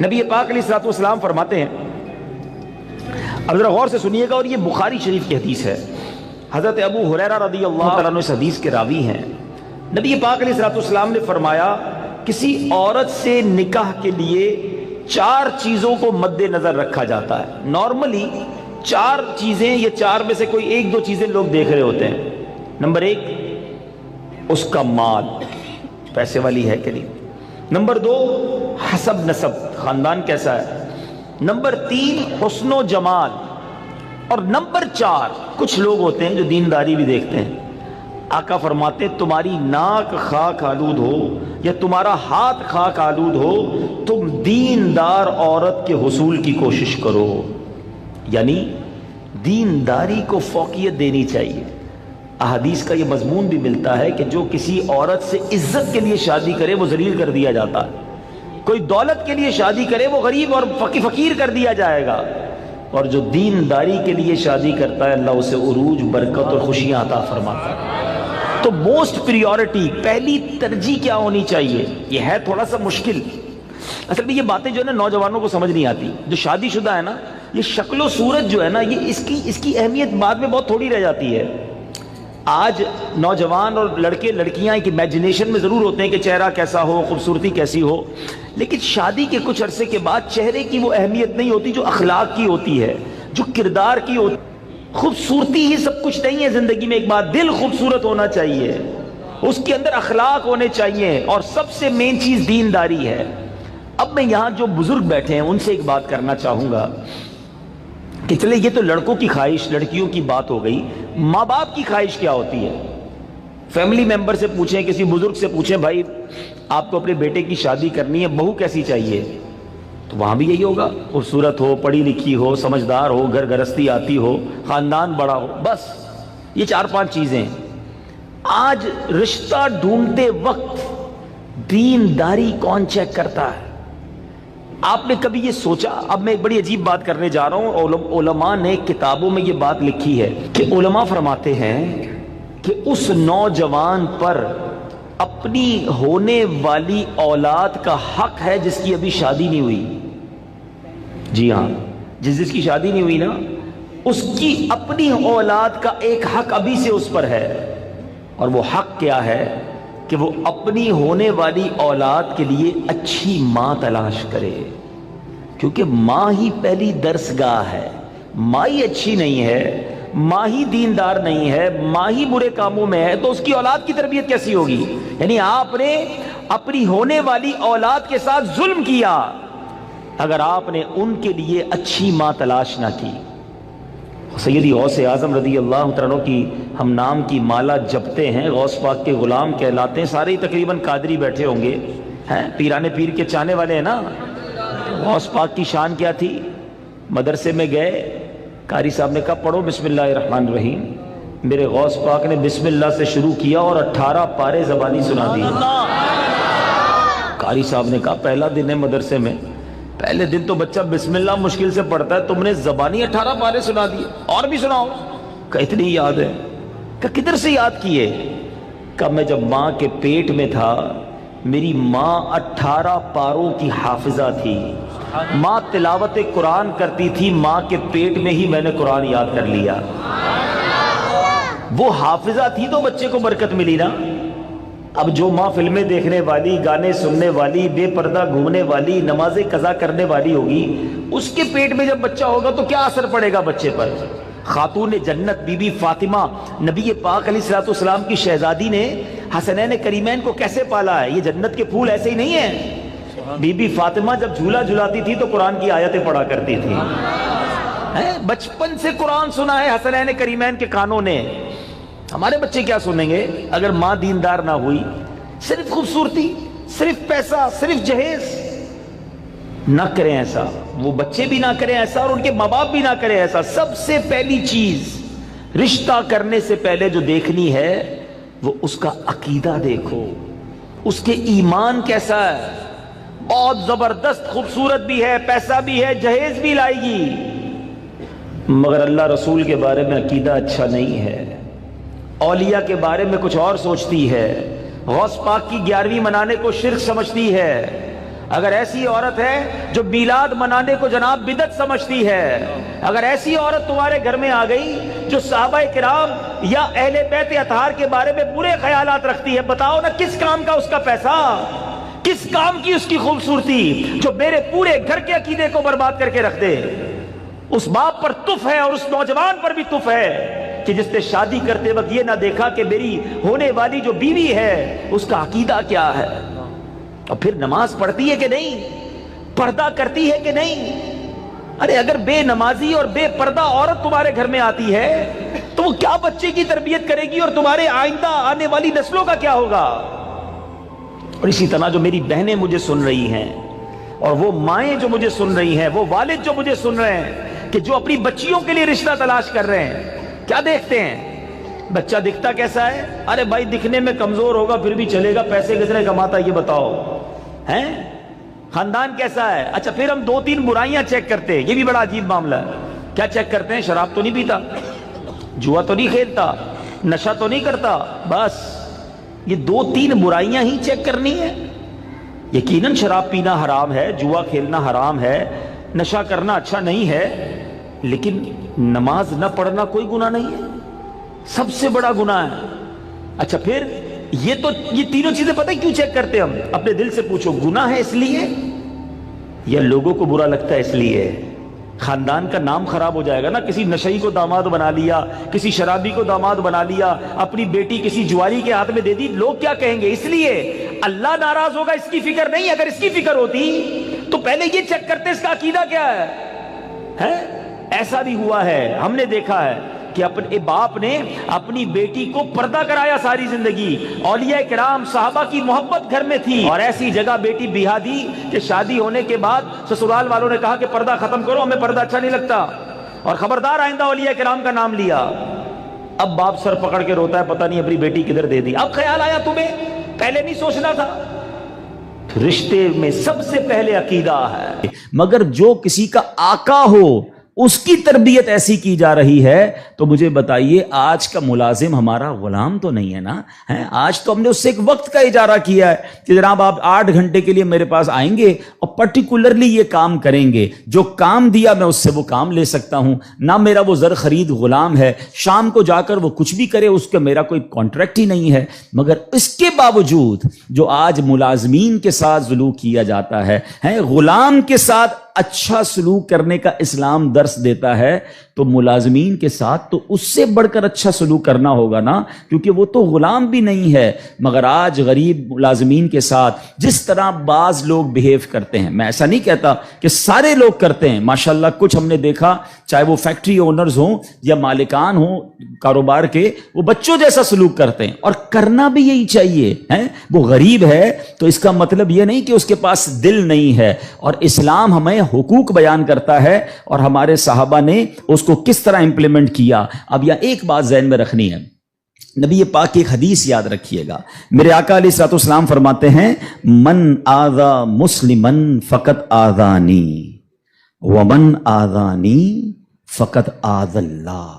نبی پاک علیہ الصلوۃ والسلام فرماتے ہیں، اب ذرا غور سے سنیے گا، اور یہ بخاری شریف کی حدیث ہے، حضرت ابو ہریرہ رضی اللہ تعالیٰ عنہ اس حدیث کے راوی ہیں۔ نبی پاک علیہ الصلوۃ والسلام نے فرمایا، کسی عورت سے نکاح کے لیے 4 چیزوں کو مد نظر رکھا جاتا ہے۔ نارملی 4 چیزیں یا 4 میں سے کوئی 1-2 چیزیں لوگ دیکھ رہے ہوتے ہیں۔ نمبر 1 اس کا مال، پیسے والی ہے کہ نہیں۔ نمبر 2 حسب نسب، خاندان کیسا ہے۔ نمبر 3 حسن و جمال، اور نمبر 4 کچھ لوگ ہوتے ہیں جو دینداری بھی دیکھتے ہیں۔ آقا فرماتے ہیں، تمہاری ناک خاک آلود ہو یا تمہارا ہاتھ خاک آلود ہو، تم دیندار عورت کے حصول کی کوشش کرو۔ یعنی دینداری کو فوقیت دینی چاہیے۔ احادیث کا یہ مضمون بھی ملتا ہے کہ جو کسی عورت سے عزت کے لیے شادی کرے وہ ذلیل کر دیا جاتا ہے، کوئی دولت کے لیے شادی کرے وہ غریب اور فقیر کر دیا جائے گا، اور جو دینداری کے لیے شادی کرتا ہے اللہ اسے عروج، برکت اور خوشیاں عطا فرماتا ہے۔ تو موسٹ پریورٹی، پہلی ترجیح کیا ہونی چاہیے؟ یہ ہے تھوڑا سا مشکل، اصل میں یہ باتیں جو ہے نا نوجوانوں کو سمجھ نہیں آتی۔ جو شادی شدہ ہے نا، یہ شکل و صورت جو ہے نا، یہ اس کی اہمیت بعد میں بہت تھوڑی رہ جاتی ہے۔ آج نوجوان اور لڑکے لڑکیاں ایک امیجنیشن میں ضرور ہوتے ہیں کہ چہرہ کیسا ہو، خوبصورتی کیسی ہو، لیکن شادی کے کچھ عرصے کے بعد چہرے کی وہ اہمیت نہیں ہوتی جو اخلاق کی ہوتی ہے، جو کردار کی ہوتی ہے۔ خوبصورتی ہی سب کچھ نہیں ہے زندگی میں، ایک بات، دل خوبصورت ہونا چاہیے، اس کے اندر اخلاق ہونے چاہیے، اور سب سے مین چیز دینداری ہے۔ اب میں یہاں جو بزرگ بیٹھے ہیں ان سے ایک بات کرنا چاہوں گا کہ چلے یہ تو لڑکوں کی خواہش، لڑکیوں کی بات ہو گئی، ماں باپ کی خواہش کیا ہوتی ہے؟ فیملی ممبر سے پوچھیں، کسی بزرگ سے پوچھیں، بھائی آپ کو اپنے بیٹے کی شادی کرنی ہے، بہو کیسی چاہیے؟ تو وہاں بھی یہی ہوگا، خوبصورت ہو، پڑھی لکھی ہو، سمجھدار ہو، گھر گرستی آتی ہو، خاندان بڑا ہو، بس یہ 4-5 چیزیں۔ آج رشتہ ڈھونڈتے وقت دینداری کون چیک کرتا ہے؟ آپ نے کبھی یہ سوچا؟ اب میں ایک بڑی عجیب بات کرنے جا رہا ہوں، علماء نے کتابوں میں یہ بات لکھی ہے کہ علماء فرماتے ہیں کہ اس نوجوان پر اپنی ہونے والی اولاد کا حق ہے جس کی ابھی شادی نہیں ہوئی۔ جی ہاں، جس کی شادی نہیں ہوئی نا، اس کی اپنی اولاد کا ایک حق ابھی سے اس پر ہے، اور وہ حق کیا ہے کہ وہ اپنی ہونے والی اولاد کے لیے اچھی ماں تلاش کرے، کیونکہ ماں ہی پہلی درسگاہ ہے۔ ماں ہی اچھی نہیں ہے، ماں ہی دیندار نہیں ہے، ماں ہی برے کاموں میں ہے، تو اس کی اولاد کی تربیت کیسی ہوگی؟ یعنی آپ نے اپنی ہونے والی اولاد کے ساتھ ظلم کیا اگر آپ نے ان کے لیے اچھی ماں تلاش نہ کی۔ سیدی غوث اعظم رضی اللہ عنہ کی ہم نام کی مالا جپتے ہیں، غوث پاک کے غلام کہلاتے ہیں، سارے تقریباً قادری بیٹھے ہوں گے، ہیں پیرانے پیر کے چاہنے والے ہیں نا۔ غوث پاک کی شان کیا تھی؟ مدرسے میں گئے، قاری صاحب نے کہا پڑھو بسم اللہ الرحمن الرحیم، میرے غوث پاک نے بسم اللہ سے شروع کیا اور 18 پارے زبانی سنا دی۔ قاری صاحب نے کہا پہلا دن ہے مدرسے میں، پہلے دن تو بچہ بسم اللہ مشکل سے پڑھتا ہے، تم نے زبانی 18 پارے سنا دیے، اور بھی سناؤ۔ کہا اتنی یاد ہے؟ کہا کدھر سے یاد کیے؟ کہا میں جب ماں کے پیٹ میں تھا میری ماں 18 پاروں کی حافظہ تھی، ماں تلاوت قرآن کرتی تھی، ماں کے پیٹ میں ہی میں نے قرآن یاد کر لیا۔ وہ حافظہ تھی تو بچے کو برکت ملی نا۔ اب جو ماں فلمیں دیکھنے والی، گانے سننے والی، بے پردہ گھومنے والی، نمازیں قضا کرنے والی ہوگی، اس کے پیٹ میں جب بچہ ہوگا تو کیا اثر پڑے گا بچے پر؟ خاتون جنت بی بی فاطمہ، نبی پاک علیہ الصلوۃ والسلام کی شہزادی نے حسنین کریمین کو کیسے پالا ہے؟ یہ جنت کے پھول ایسے ہی نہیں ہیں۔ بی بی فاطمہ جب جھولا جھلاتی تھی تو قرآن کی آیتیں پڑھا کرتی تھی، بچپن سے قرآن سنا ہے حسنین کریمین کے کانوں نے۔ ہمارے بچے کیا سنیں گے اگر ماں دیندار نہ ہوئی؟ صرف خوبصورتی، صرف پیسہ، صرف جہیز۔ نہ کریں ایسا، وہ بچے بھی نہ کریں ایسا، اور ان کے ماں باپ بھی نہ کریں ایسا۔ سب سے پہلی چیز رشتہ کرنے سے پہلے جو دیکھنی ہے وہ اس کا عقیدہ دیکھو، اس کے ایمان کیسا ہے۔ بہت زبردست خوبصورت بھی ہے، پیسہ بھی ہے، جہیز بھی لائے گی، مگر اللہ رسول کے بارے میں عقیدہ اچھا نہیں ہے، اولیاء کے بارے میں کچھ اور سوچتی ہے، غوث پاک کی 11ویں منانے کو شرک سمجھتی ہے، اگر ایسی عورت ہے جو میلاد منانے کو جناب بدعت سمجھتی ہے، اگر ایسی عورت تمہارے گھر میں آ گئی جو صحابہ کرام یا اہل بیت اطہار کے بارے میں برے خیالات رکھتی ہے، بتاؤ نا کس کام کا اس کا پیسہ، کس کام کی اس کی خوبصورتی جو میرے پورے گھر کے عقیدے کو برباد کر کے رکھ دے۔ اس باپ پر تف ہے اور اس نوجوان پر بھی تف ہے کہ جس نے شادی کرتے وقت یہ نہ دیکھا کہ میری ہونے والی جو بیوی ہے اس کا عقیدہ کیا ہے، اور پھر نماز پڑھتی ہے کہ نہیں، پردہ کرتی ہے کہ نہیں۔ ارے اگر بے نمازی اور بے پردہ عورت تمہارے گھر میں آتی ہے تو وہ کیا بچے کی تربیت کرے گی اور تمہارے آئندہ آنے والی نسلوں کا کیا ہوگا؟ اور اسی طرح جو میری بہنیں مجھے سن رہی ہیں اور وہ مائیں جو مجھے سن رہی ہیں، وہ والد جو مجھے سن رہے ہیں کہ جو اپنی بچیوں کے لیے رشتہ تلاش کر رہے ہیں، کیا دیکھتے ہیں؟ بچہ دکھتا کیسا ہے؟ ارے بھائی دکھنے میں کمزور ہوگا پھر بھی چلے گا، پیسے کتنے کماتا ہے یہ بتاؤ، ہیں؟ خاندان کیسا ہے؟ اچھا پھر ہم 2-3 برائیاں چیک کرتے ہیں، یہ بھی بڑا عجیب معاملہ ہے۔ کیا چیک کرتے ہیں؟ شراب تو نہیں پیتا، جوا تو نہیں کھیلتا، نشہ تو نہیں کرتا، بس یہ 2-3 برائیاں ہی چیک کرنی ہے۔ یقیناً شراب پینا حرام ہے، جوا کھیلنا حرام ہے، نشہ کرنا اچھا نہیں ہے، لیکن نماز نہ پڑھنا کوئی گناہ نہیں ہے، سب سے بڑا گناہ ہے۔ اچھا پھر یہ تینوں چیزیں پتہ ہے کیوں چیک کرتے ہیں ہم؟ اپنے دل سے پوچھو، گناہ ہے اس لیے یا لوگوں کو برا لگتا ہے اس لیے؟ خاندان کا نام خراب ہو جائے گا نا، کسی نشئی کو داماد بنا لیا، کسی شرابی کو داماد بنا لیا، اپنی بیٹی کسی جواری کے ہاتھ میں دے دی، لوگ کیا کہیں گے؟ اس لیے اللہ ناراض ہوگا اس کی فکر نہیں۔ اگر اس کی فکر ہوتی تو پہلے یہ چیک کرتے اس کا عقیدہ کیا ہے۔ ایسا بھی ہوا ہے، ہم نے دیکھا ہے کہ اپنے باپ نے اپنی بیٹی کو پردہ کرایا ساری زندگی، اولیاء کرام صحابہ کی محبت گھر میں تھی، اور ایسی جگہ بیٹی بیاہ دی کہ شادی ہونے کے بعد سسرال والوں نے کہا کہ پردہ ختم کرو، ہمیں پردہ اچھا نہیں لگتا، اور خبردار آئندہ اولیاء کرام کا نام لیا۔ اب باپ سر پکڑ کے روتا ہے، پتہ نہیں اپنی بیٹی کدھر دے دی۔ اب خیال آیا تمہیں، پہلے نہیں سوچنا تھا؟ رشتے میں سب سے پہلے عقیدہ ہے، مگر جو کسی کا آقا ہو اس کی تربیت ایسی کی جا رہی ہے تو مجھے بتائیے آج کا ملازم ہمارا غلام تو نہیں ہے نا؟ آج تو ہم نے اس سے ایک وقت کا اجارہ کیا ہے کہ جناب آپ 8 گھنٹے کے لیے میرے پاس آئیں گے اور پرٹیکولرلی یہ کام کریں گے، جو کام دیا میں اس سے وہ کام لے سکتا ہوں، نہ میرا وہ زر خرید غلام ہے، شام کو جا کر وہ کچھ بھی کرے اس کا میرا کوئی کانٹریکٹ ہی نہیں ہے۔ مگر اس کے باوجود جو آج ملازمین کے ساتھ سلوک کیا جاتا ہے، غلام کے ساتھ اچھا سلوک کرنے کا اسلام درس دیتا ہے، تو ملازمین کے ساتھ تو اس سے بڑھ کر اچھا سلوک کرنا ہوگا نا، کیونکہ وہ تو غلام بھی نہیں ہے۔ مگر آج غریب ملازمین کے ساتھ جس طرح بعض لوگ بیہیو کرتے ہیں، میں ایسا نہیں کہتا کہ سارے لوگ کرتے ہیں، ماشاءاللہ کچھ ہم نے دیکھا، چاہے وہ فیکٹری اونرز ہوں یا مالکان ہوں کاروبار کے، وہ بچوں جیسا سلوک کرتے ہیں، اور کرنا بھی یہی چاہیے۔ وہ غریب ہے تو اس کا مطلب یہ نہیں کہ اس کے پاس دل نہیں ہے، اور اسلام ہمیں حقوق بیان کرتا ہے اور ہمارے صحابہ نے اس کو کس طرح امپلیمنٹ کیا۔ اب یہ ایک بات ذہن میں رکھنی ہے، نبی پاک کی ایک حدیث یاد رکھیے گا، میرے آقا علیہ الصلوۃ والسلام فرماتے ہیں من آذا مسلما فقط آذانی ومن آذانی فقط آذ اللہ،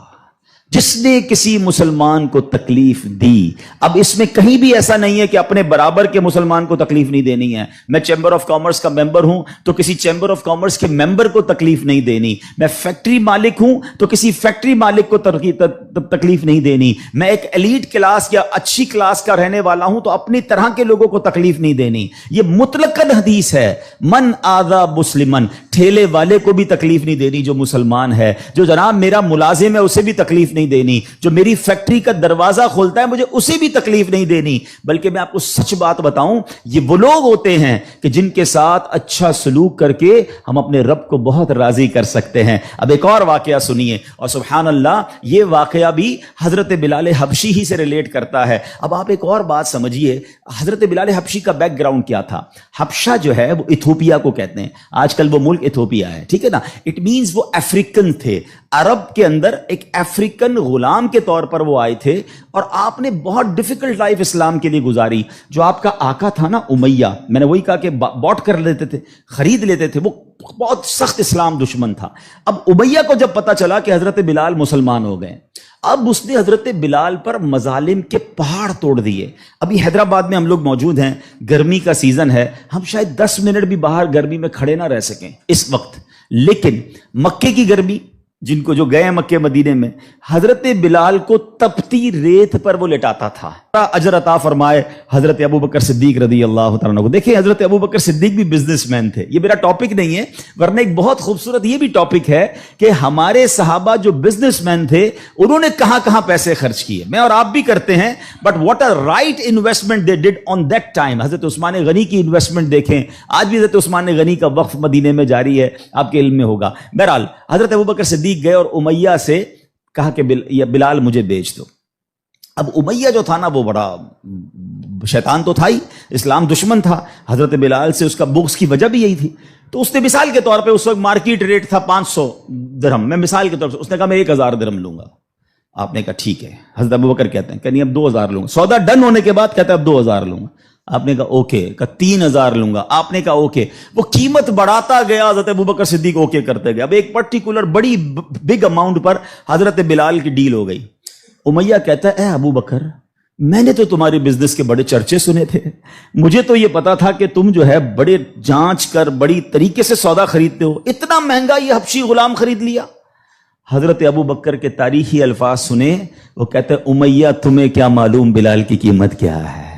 جس نے کسی مسلمان کو تکلیف دی۔ اب اس میں کہیں بھی ایسا نہیں ہے کہ اپنے برابر کے مسلمان کو تکلیف نہیں دینی ہے۔ میں چیمبر آف کامرس کا ممبر ہوں تو کسی چیمبر آف کامرس کے ممبر کو تکلیف نہیں دینی، میں فیکٹری مالک ہوں تو کسی فیکٹری مالک کو تکلیف نہیں دینی، میں ایک ایلیٹ کلاس یا اچھی کلاس کا رہنے والا ہوں تو اپنی طرح کے لوگوں کو تکلیف نہیں دینی۔ یہ مطلقاً حدیث ہے، من آذا مسلمن، ٹھیلے والے کو بھی تکلیف نہیں دینی جو مسلمان ہے، جو جناب میرا ملازم ہے اسے بھی تکلیف نہیں دینی، جو میری فیکٹری کا دروازہ کھولتا ہے مجھے اسے بھی تکلیف نہیں دینی۔ بلکہ میں آپ کو سچ بات بتاؤں، یہ وہ لوگ ہوتے ہیں کہ جن کے ساتھ اچھا سلوک کر کے ہم اپنے رب کو بہت راضی کر سکتے ہیں۔ اب ایک اور واقعہ سنیے، اور سبحان اللہ یہ واقعہ بھی حضرت بلال حبشی ہی سے ریلیٹ کرتا ہے۔ اب آپ ایک اور بات سمجھیے، حضرت بلال حبشی کا بیک گراؤنڈ کیا تھا؟ حبشہ جو ہے وہ ایتھوپیا کو کہتے ہیں، آج کل وہ ملک ایتھوپیا ہے، ٹھیک ہے نا؟ اٹ مینز وہ افریقن تھے، عرب کے اندر ایک افریقن غلام کے طور پر وہ آئے تھے، اور آپ نے بہت ڈیفیکلٹ لائف اسلام کے لیے گزاری۔ جو آپ کا آقا تھا نا امیہ، میں نے وہی کہا کہ باٹ کر لیتے تھے، خرید لیتے تھے، وہ بہت سخت اسلام دشمن تھا۔ اب امیہ کو جب پتا چلا کہ حضرت بلال مسلمان ہو گئے، اب اس نے حضرت بلال پر مظالم کے پہاڑ توڑ دیے. ابھی حیدرآباد میں ہم لوگ موجود ہیں, گرمی کا سیزن ہے, ہم شاید 10 منٹ بھی باہر گرمی میں کھڑے نہ رہ سکیں اس وقت, لیکن مکے کی گرمی, جن کو جو گئے مکے مدینے میں, حضرت بلال کو تپتی ریت پر وہ لٹاتا تھا. اجر عطا فرمائے حضرت ابو بکر صدیق رضی اللہ تعالیٰ عنہ کو. دیکھیں حضرت ابو بکر صدیق بھی بزنس مین تھے. یہ میرا ٹاپک نہیں ہے, ورنہ ایک بہت خوبصورت یہ بھی ٹاپک ہے کہ ہمارے صحابہ جو بزنس مین تھے انہوں نے کہاں کہاں پیسے خرچ کیے. میں اور آپ بھی کرتے ہیں, but what a right investment they did on that time. Hazrat Usman غنی کی انویسٹمنٹ دیکھیں, آج بھی حضرت عثمان غنی کا وقف مدینے میں جاری ہے, آپ کے علم میں ہوگا. بہرحال حضرت ابو بکر صدیق گئے اور امیہ سے کہا کہ بلال مجھے بیچ دو. اب امیہ جو تھا نا وہ بڑا شیطان تو تھا ہی, اسلام دشمن تھا. حضرت بلال سے اس کا بغض کی وجہ بھی یہی تھی. تو اس نے مثال کے طور پہ, اس وقت مارکیٹ ریٹ تھا 500 درہم, میں مثال کے طور پر اس نے کہا میں 1000 درہم لوں گا. آپ نے کہا ٹھیک ہے. حضرت ابو بکر کہتے ہیں کہ نہیں اب 2000 لوں گا. سودا ڈن ہونے کے بعد کہتا ہے اب 2000 لوں گا. آپ نے کہا اوکے. کہا 3000 لوں گا. آپ نے کہا اوکے. وہ قیمت بڑھاتا گیا, حضرت ابو بکر صدیق اوکے کرتے گئے. اب ایک پرٹیکولر بڑی بگ اماؤنٹ پر حضرت بلال کی ڈیل ہو گئی. امیہ کہتا ہے اے ابو بکر, میں نے تو تمہارے بزنس کے بڑے چرچے سنے تھے, مجھے تو یہ پتا تھا کہ تم جو ہے بڑے جانچ کر بڑی طریقے سے سودا خریدتے ہو, اتنا مہنگا یہ حبشی غلام خرید لیا. حضرت ابو بکر کے تاریخی الفاظ سنے, وہ کہتے ہیں امیہ تمہیں کیا معلوم بلال کی قیمت کیا ہے,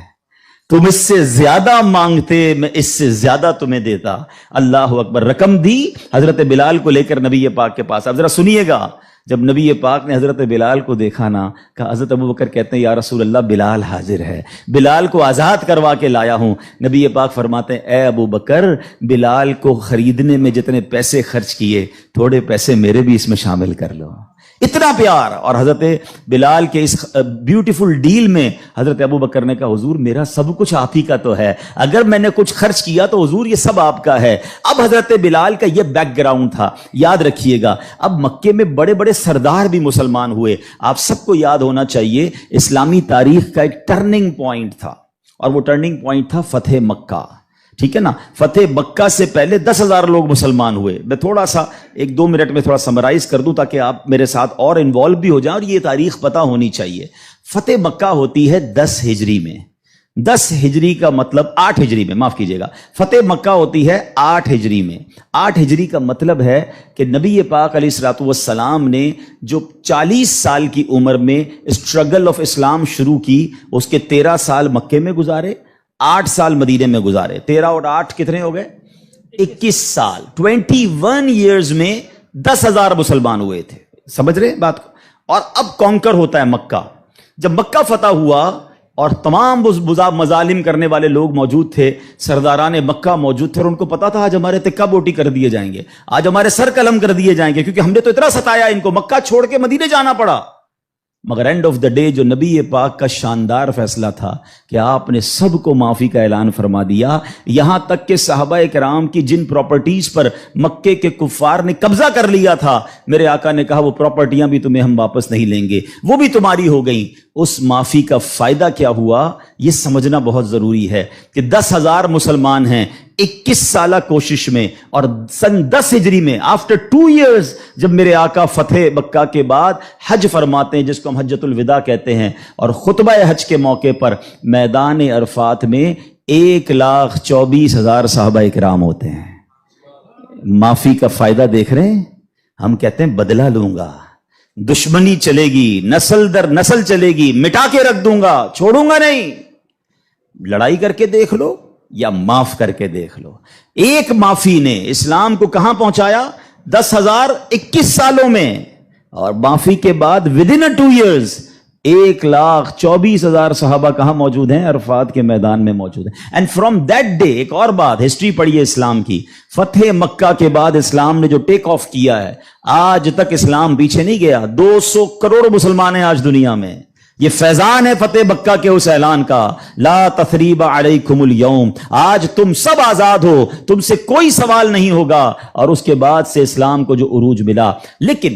تم اس سے زیادہ مانگتے میں اس سے زیادہ تمہیں دیتا. اللہ اکبر. رقم دی حضرت بلال کو لے کر نبی پاک کے پاس. اب ذرا سنیے گا, جب نبی پاک نے حضرت بلال کو دیکھا نا, کہا حضرت ابو بکر کہتے ہیں یا رسول اللہ بلال حاضر ہے, بلال کو آزاد کروا کے لایا ہوں. نبی پاک فرماتے ہیں اے ابو بکر, بلال کو خریدنے میں جتنے پیسے خرچ کیے تھوڑے پیسے میرے بھی اس میں شامل کر لو. اتنا پیار. اور حضرت بلال کے اس بیوٹیفل ڈیل میں حضرت ابو بکر نے کہا حضور میرا سب کچھ آپ ہی کا تو ہے, اگر میں نے کچھ خرچ کیا تو حضور یہ سب آپ کا ہے. اب حضرت بلال کا یہ بیک گراؤنڈ تھا, یاد رکھیے گا. اب مکے میں بڑے بڑے سردار بھی مسلمان ہوئے. آپ سب کو یاد ہونا چاہیے اسلامی تاریخ کا ایک ٹرننگ پوائنٹ تھا, اور وہ ٹرننگ پوائنٹ تھا فتح مکہ. ٹھیک ہے نا, فتح مکہ سے پہلے 10,000 لوگ مسلمان ہوئے. میں تھوڑا سا 1-2 منٹ میں تھوڑا سمرائز کر دوں تاکہ آپ میرے ساتھ اور انوالو بھی ہو جائیں, اور یہ تاریخ پتہ ہونی چاہیے. فتح مکہ ہوتی ہے 10 ہجری میں. 10 ہجری کا مطلب 8 ہجری میں, معاف کیجیے گا, فتح مکہ ہوتی ہے 8 ہجری میں. 8 ہجری کا مطلب ہے کہ نبی پاک علیہ الصلوۃ والسلام نے جو 40 سال کی عمر میں اسٹرگل آف اسلام شروع کی, اس کے 13 سال مکے میں گزارے, 8 سال مدینے میں گزارے. 13 اور 8 کتنے ہو گئے؟ 21 سال. 21 ایئرز میں 10,000 مسلمان ہوئے تھے. سمجھ رہے ہیں بات کو؟ اور اب کانکر ہوتا ہے مکہ. جب مکہ فتح ہوا اور تمام مظالم کرنے والے لوگ موجود تھے, سرداران مکہ موجود تھے, اور ان کو پتا تھا آج ہمارے تکہ بوٹی کر دیے جائیں گے, آج ہمارے سر قلم کر دیے جائیں گے, کیونکہ ہم نے تو اتنا ستایا ان کو, مکہ چھوڑ کے مدینے جانا پڑا. مگر اینڈ آف دا ڈے جو نبی پاک کا شاندار فیصلہ تھا کہ آپ نے سب کو معافی کا اعلان فرما دیا. یہاں تک کہ صحابہ کرام کی جن پراپرٹیز پر مکے کے کفار نے قبضہ کر لیا تھا, میرے آقا نے کہا وہ پراپرٹیاں بھی تمہیں ہم واپس نہیں لیں گے, وہ بھی تمہاری ہو گئیں. اس معافی کا فائدہ کیا ہوا یہ سمجھنا بہت ضروری ہے کہ 10,000 مسلمان ہیں 21 سالہ کوشش میں, اور سن 10 ہجری میں آفٹر 2 ایئرز جب میرے آقا فتح مکہ کے بعد حج فرماتے ہیں, جس کو ہم حجۃ الوداع کہتے ہیں, اور خطبہ حج کے موقع پر میدان عرفات میں 1,24,000 صحابہ کرام ہوتے ہیں. معافی کا فائدہ دیکھ رہے ہیں؟ ہم کہتے ہیں بدلہ لوں گا, دشمنی چلے گی, نسل در نسل چلے گی, مٹا کے رکھ دوں گا, چھوڑوں گا نہیں. لڑائی کر کے دیکھ لو یا معاف کر کے دیکھ لو. ایک معافی نے اسلام کو کہاں پہنچایا؟ 10,021 سالوں میں, اور معافی کے بعد ودن 2 ایئرز 1,24,000 صحابہ کہاں موجود ہیں؟ عرفات کے میدان میں موجود ہیں. اینڈ فرام دیٹ ڈے, ایک اور بات, ہسٹری پڑھیے اسلام کی, فتح مکہ کے بعد اسلام نے جو ٹیک آف کیا ہے, آج تک اسلام پیچھے نہیں گیا. 200 کروڑ مسلمان ہیں آج دنیا میں. یہ فیضان ہے فتح مکہ کے اس اعلان کا, لا تثریب علیکم اليوم, آج تم سب آزاد ہو, تم سے کوئی سوال نہیں ہوگا. اور اس کے بعد سے اسلام کو جو عروج ملا. لیکن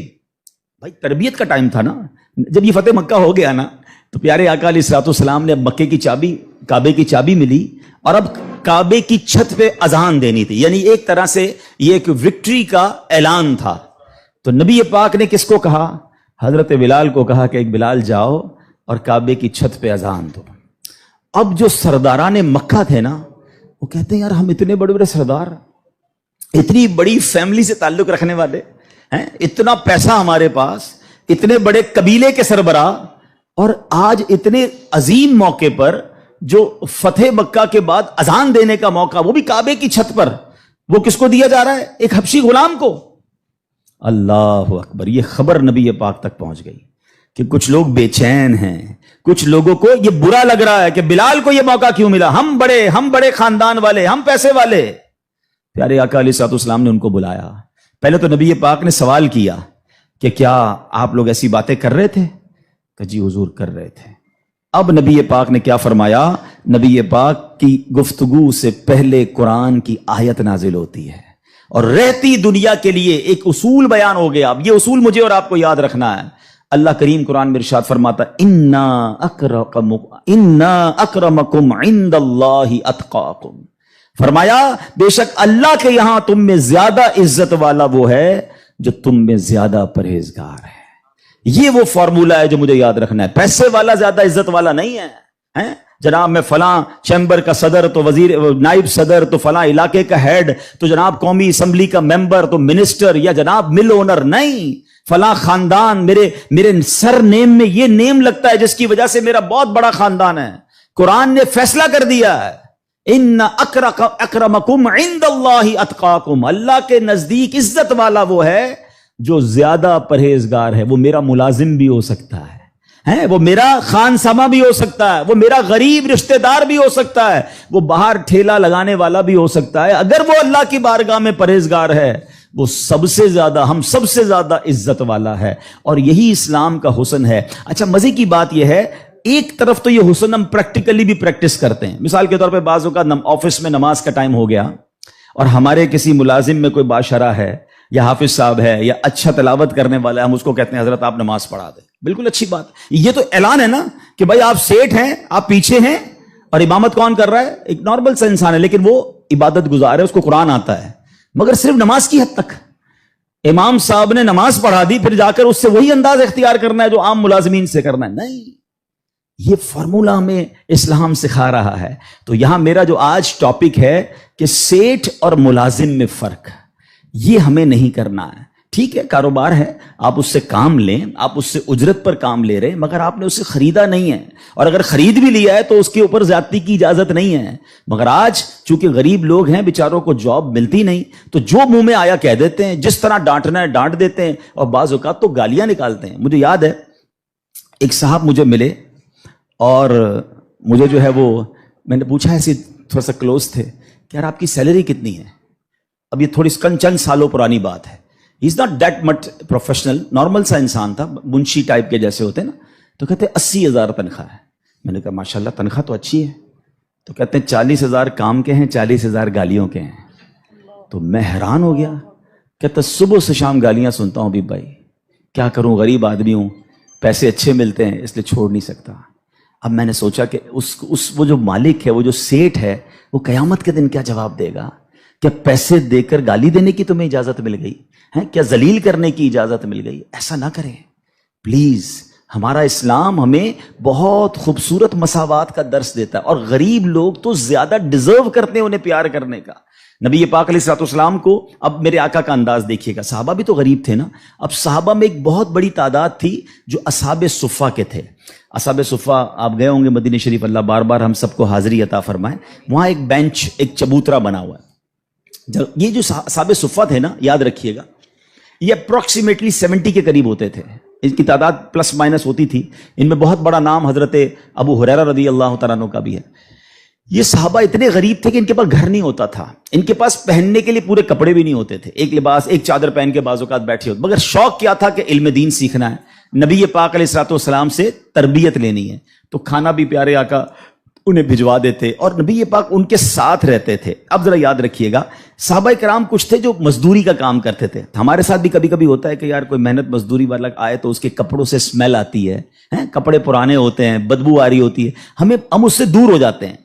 بھائی تربیت کا ٹائم تھا نا, جب یہ فتح مکہ ہو گیا نا, تو پیارے آقا علیہ الصلوۃ والسلام نے اب مکے کی چابی, کعبے کی چابی ملی, اور اب کعبے کی چھت پہ اذان دینی تھی. یعنی ایک طرح سے یہ ایک وکٹری کا اعلان تھا. تو نبی پاک نے کس کو کہا؟ حضرت بلال کو کہا کہ ایک بلال جاؤ اور کعبے کی چھت پہ اذان دو. اب جو سرداران مکہ تھے نا وہ کہتے ہیں یار ہم اتنے بڑے بڑے سردار, اتنی بڑی فیملی سے تعلق رکھنے والے ہیں, اتنا پیسہ ہمارے پاس, اتنے بڑے قبیلے کے سربراہ, اور آج اتنے عظیم موقع پر جو فتح مکہ کے بعد اذان دینے کا موقع, وہ بھی کعبے کی چھت پر, وہ کس کو دیا جا رہا ہے؟ ایک حبشی غلام کو. اللہ اکبر. یہ خبر نبی پاک تک پہنچ گئی کہ کچھ لوگ بے چین ہیں, کچھ لوگوں کو یہ برا لگ رہا ہے کہ بلال کو یہ موقع کیوں ملا, ہم بڑے خاندان والے, ہم پیسے والے. پیارے آقا علیہ الصلوۃ والسلام نے ان کو بلایا. پہلے تو نبی پاک نے سوال کیا کہ کیا آپ لوگ ایسی باتیں کر رہے تھے؟ کہ جی حضور کر رہے تھے. اب نبی پاک نے کیا فرمایا؟ نبی پاک کی گفتگو سے پہلے قرآن کی آیت نازل ہوتی ہے اور رہتی دنیا کے لیے ایک اصول بیان ہو گیا. اب یہ اصول مجھے اور آپ کو یاد رکھنا ہے. اللہ کریم قرآن میں ارشاد فرماتا انا اکرمکم عند اللہ اتقاکم. فرمایا بے شک اللہ کے یہاں تم میں زیادہ عزت والا وہ ہے جو تم میں زیادہ پرہیزگار ہے. یہ وہ فارمولہ ہے جو مجھے یاد رکھنا ہے. پیسے والا زیادہ عزت والا نہیں ہے. جناب میں فلاں چیمبر کا صدر تو وزیر نائب صدر تو فلاں علاقے کا ہیڈ تو جناب قومی اسمبلی کا ممبر تو منسٹر یا جناب مل اونر نہیں. فلاں خاندان میرے سر نیم میں یہ نیم لگتا ہے جس کی وجہ سے میرا بہت بڑا خاندان ہے. قرآن نے فیصلہ کر دیا ہے ان اکرمکم عند اللہ اتقاکم. اللہ کے نزدیک عزت والا وہ ہے جو زیادہ پرہیزگار ہے. وہ میرا ملازم بھی ہو سکتا ہے, وہ میرا خان سما بھی ہو سکتا ہے, وہ میرا غریب رشتہ دار بھی ہو سکتا ہے, وہ باہر ٹھیلا لگانے والا بھی ہو سکتا ہے. اگر وہ اللہ کی بارگاہ میں پرہیزگار ہے وہ سب سے زیادہ, ہم سب سے زیادہ عزت والا ہے. اور یہی اسلام کا حسن ہے. اچھا مزے کی بات یہ ہے, ایک طرف تو یہ حسن ہم پریکٹیکلی بھی پریکٹس کرتے ہیں. مثال کے طور پہ بعض اوقات آفس میں نماز کا ٹائم ہو گیا اور ہمارے کسی ملازم میں کوئی بادشاہ ہے یا حافظ صاحب ہے یا اچھا تلاوت کرنے والا ہے, ہم اس کو کہتے ہیں حضرت آپ نماز پڑھا دیں. بالکل اچھی بات. یہ تو اعلان ہے نا کہ بھائی آپ سیٹ ہیں, آپ پیچھے ہیں, اور امامت کون کر رہا ہے؟ ایک نارمل سا انسان ہے, لیکن وہ عبادت گزار ہے, اس کو قرآن آتا ہے, مگر صرف نماز کی حد تک. امام صاحب نے نماز پڑھا دی, پھر جا کر اس سے وہی انداز اختیار کرنا ہے جو عام ملازمین سے کرنا ہے. نہیں, یہ فارمولہ ہمیں اسلام سکھا رہا ہے. تو یہاں میرا جو آج ٹاپک ہے کہ سیٹ اور ملازم میں فرق, یہ ہمیں نہیں کرنا ہے. ٹھیک ہے, کاروبار ہے, آپ اس سے کام لیں, آپ اس سے اجرت پر کام لے رہے ہیں, مگر آپ نے اسے خریدا نہیں ہے, اور اگر خرید بھی لیا ہے تو اس کے اوپر زیادتی کی اجازت نہیں ہے. مگر آج چونکہ غریب لوگ ہیں, بیچاروں کو جاب ملتی نہیں, تو جو منہ میں آیا کہہ دیتے ہیں, جس طرح ڈانٹنا ہے ڈانٹ دیتے ہیں, اور بعض اوقات تو گالیاں نکالتے ہیں. مجھے یاد ہے ایک صاحب مجھے ملے اور مجھے جو ہے وہ میں نے پوچھا, ایسے تھوڑا سا کلوز تھے, کہ یار آپ کی سیلری کتنی ہے؟ اب یہ تھوڑی چند سالوں پرانی بات ہے. He is not that much professional, normal سا انسان تھا, منشی ٹائپ کے جیسے ہوتے ہیں نا. تو کہتے 80,000 تنخواہ ہے. میں نے کہا ماشاءاللہ تنخواہ تو اچھی ہے. تو کہتے ہیں 40,000 کام کے ہیں, 40,000 گالیوں کے ہیں. تو میں حیران ہو گیا. کہتا صبح سے شام گالیاں سنتا ہوں بھی بھائی, کیا کروں, غریب آدمی ہوں, پیسے اچھے ملتے ہیں اس لیے چھوڑ نہیں سکتا. اب میں نے سوچا کہ وہ جو مالک ہے, وہ جو سیٹ ہے, وہ قیامت کے دن کیا جواب دے گا؟ کیا پیسے دے کر گالی دینے کی تمہیں اجازت مل گئی ہے؟ کیا ذلیل کرنے کی اجازت مل گئی؟ ایسا نہ کریں پلیز. ہمارا اسلام ہمیں بہت خوبصورت مساوات کا درس دیتا ہے, اور غریب لوگ تو زیادہ ڈیزرو کرتے ہیں انہیں پیار کرنے کا. نبی پاک علیہ الصلوۃ والسلام کو, اب میرے آقا کا انداز دیکھیے گا, صحابہ بھی تو غریب تھے نا. اب صحابہ میں ایک بہت بڑی تعداد تھی جو اصحاب صفہ کے تھے. اصحاب صفہ آپ گئے ہوں گے مدینہ شریف, اللہ بار بار ہم سب کو حاضری عطا فرمائے. وہاں ایک بینچ, ایک چبوترا بنا ہوا ہے. یہ جو اصحاب صفہ تھے نا, یاد رکھیے گا, یہ اپروکسیمیٹلی 70 کے قریب ہوتے تھے. ان کی تعداد پلس مائنس ہوتی تھی. ان میں بہت بڑا نام حضرت ابو ہریرہ رضی اللہ تعالیٰ عنہ کا بھی ہے. یہ صحابہ اتنے غریب تھے کہ ان کے پاس گھر نہیں ہوتا تھا, ان کے پاس پہننے کے لیے پورے کپڑے بھی نہیں ہوتے تھے. ایک لباس, ایک چادر پہن کے بعض اوقات بیٹھے ہوتے, مگر شوق کیا تھا کہ علم دین سیکھنا ہے, نبی پاک علیہ الصلوۃ والسلام سے تربیت لینی ہے. تو کھانا بھی پیارے آقا انہیں بھجوا دیتے, اور نبی پاک ان کے ساتھ رہتے تھے. اب ذرا یاد رکھیے گا, صحابہ کرام کچھ تھے جو مزدوری کا کام کرتے تھے. ہمارے ساتھ بھی کبھی کبھی ہوتا ہے کہ یار کوئی محنت مزدوری والا آئے تو اس کے کپڑوں سے اسمیل آتی ہے, کپڑے پرانے ہوتے ہیں, بدبو آ رہی ہوتی ہے, ہم اس سے دور ہو جاتے ہیں.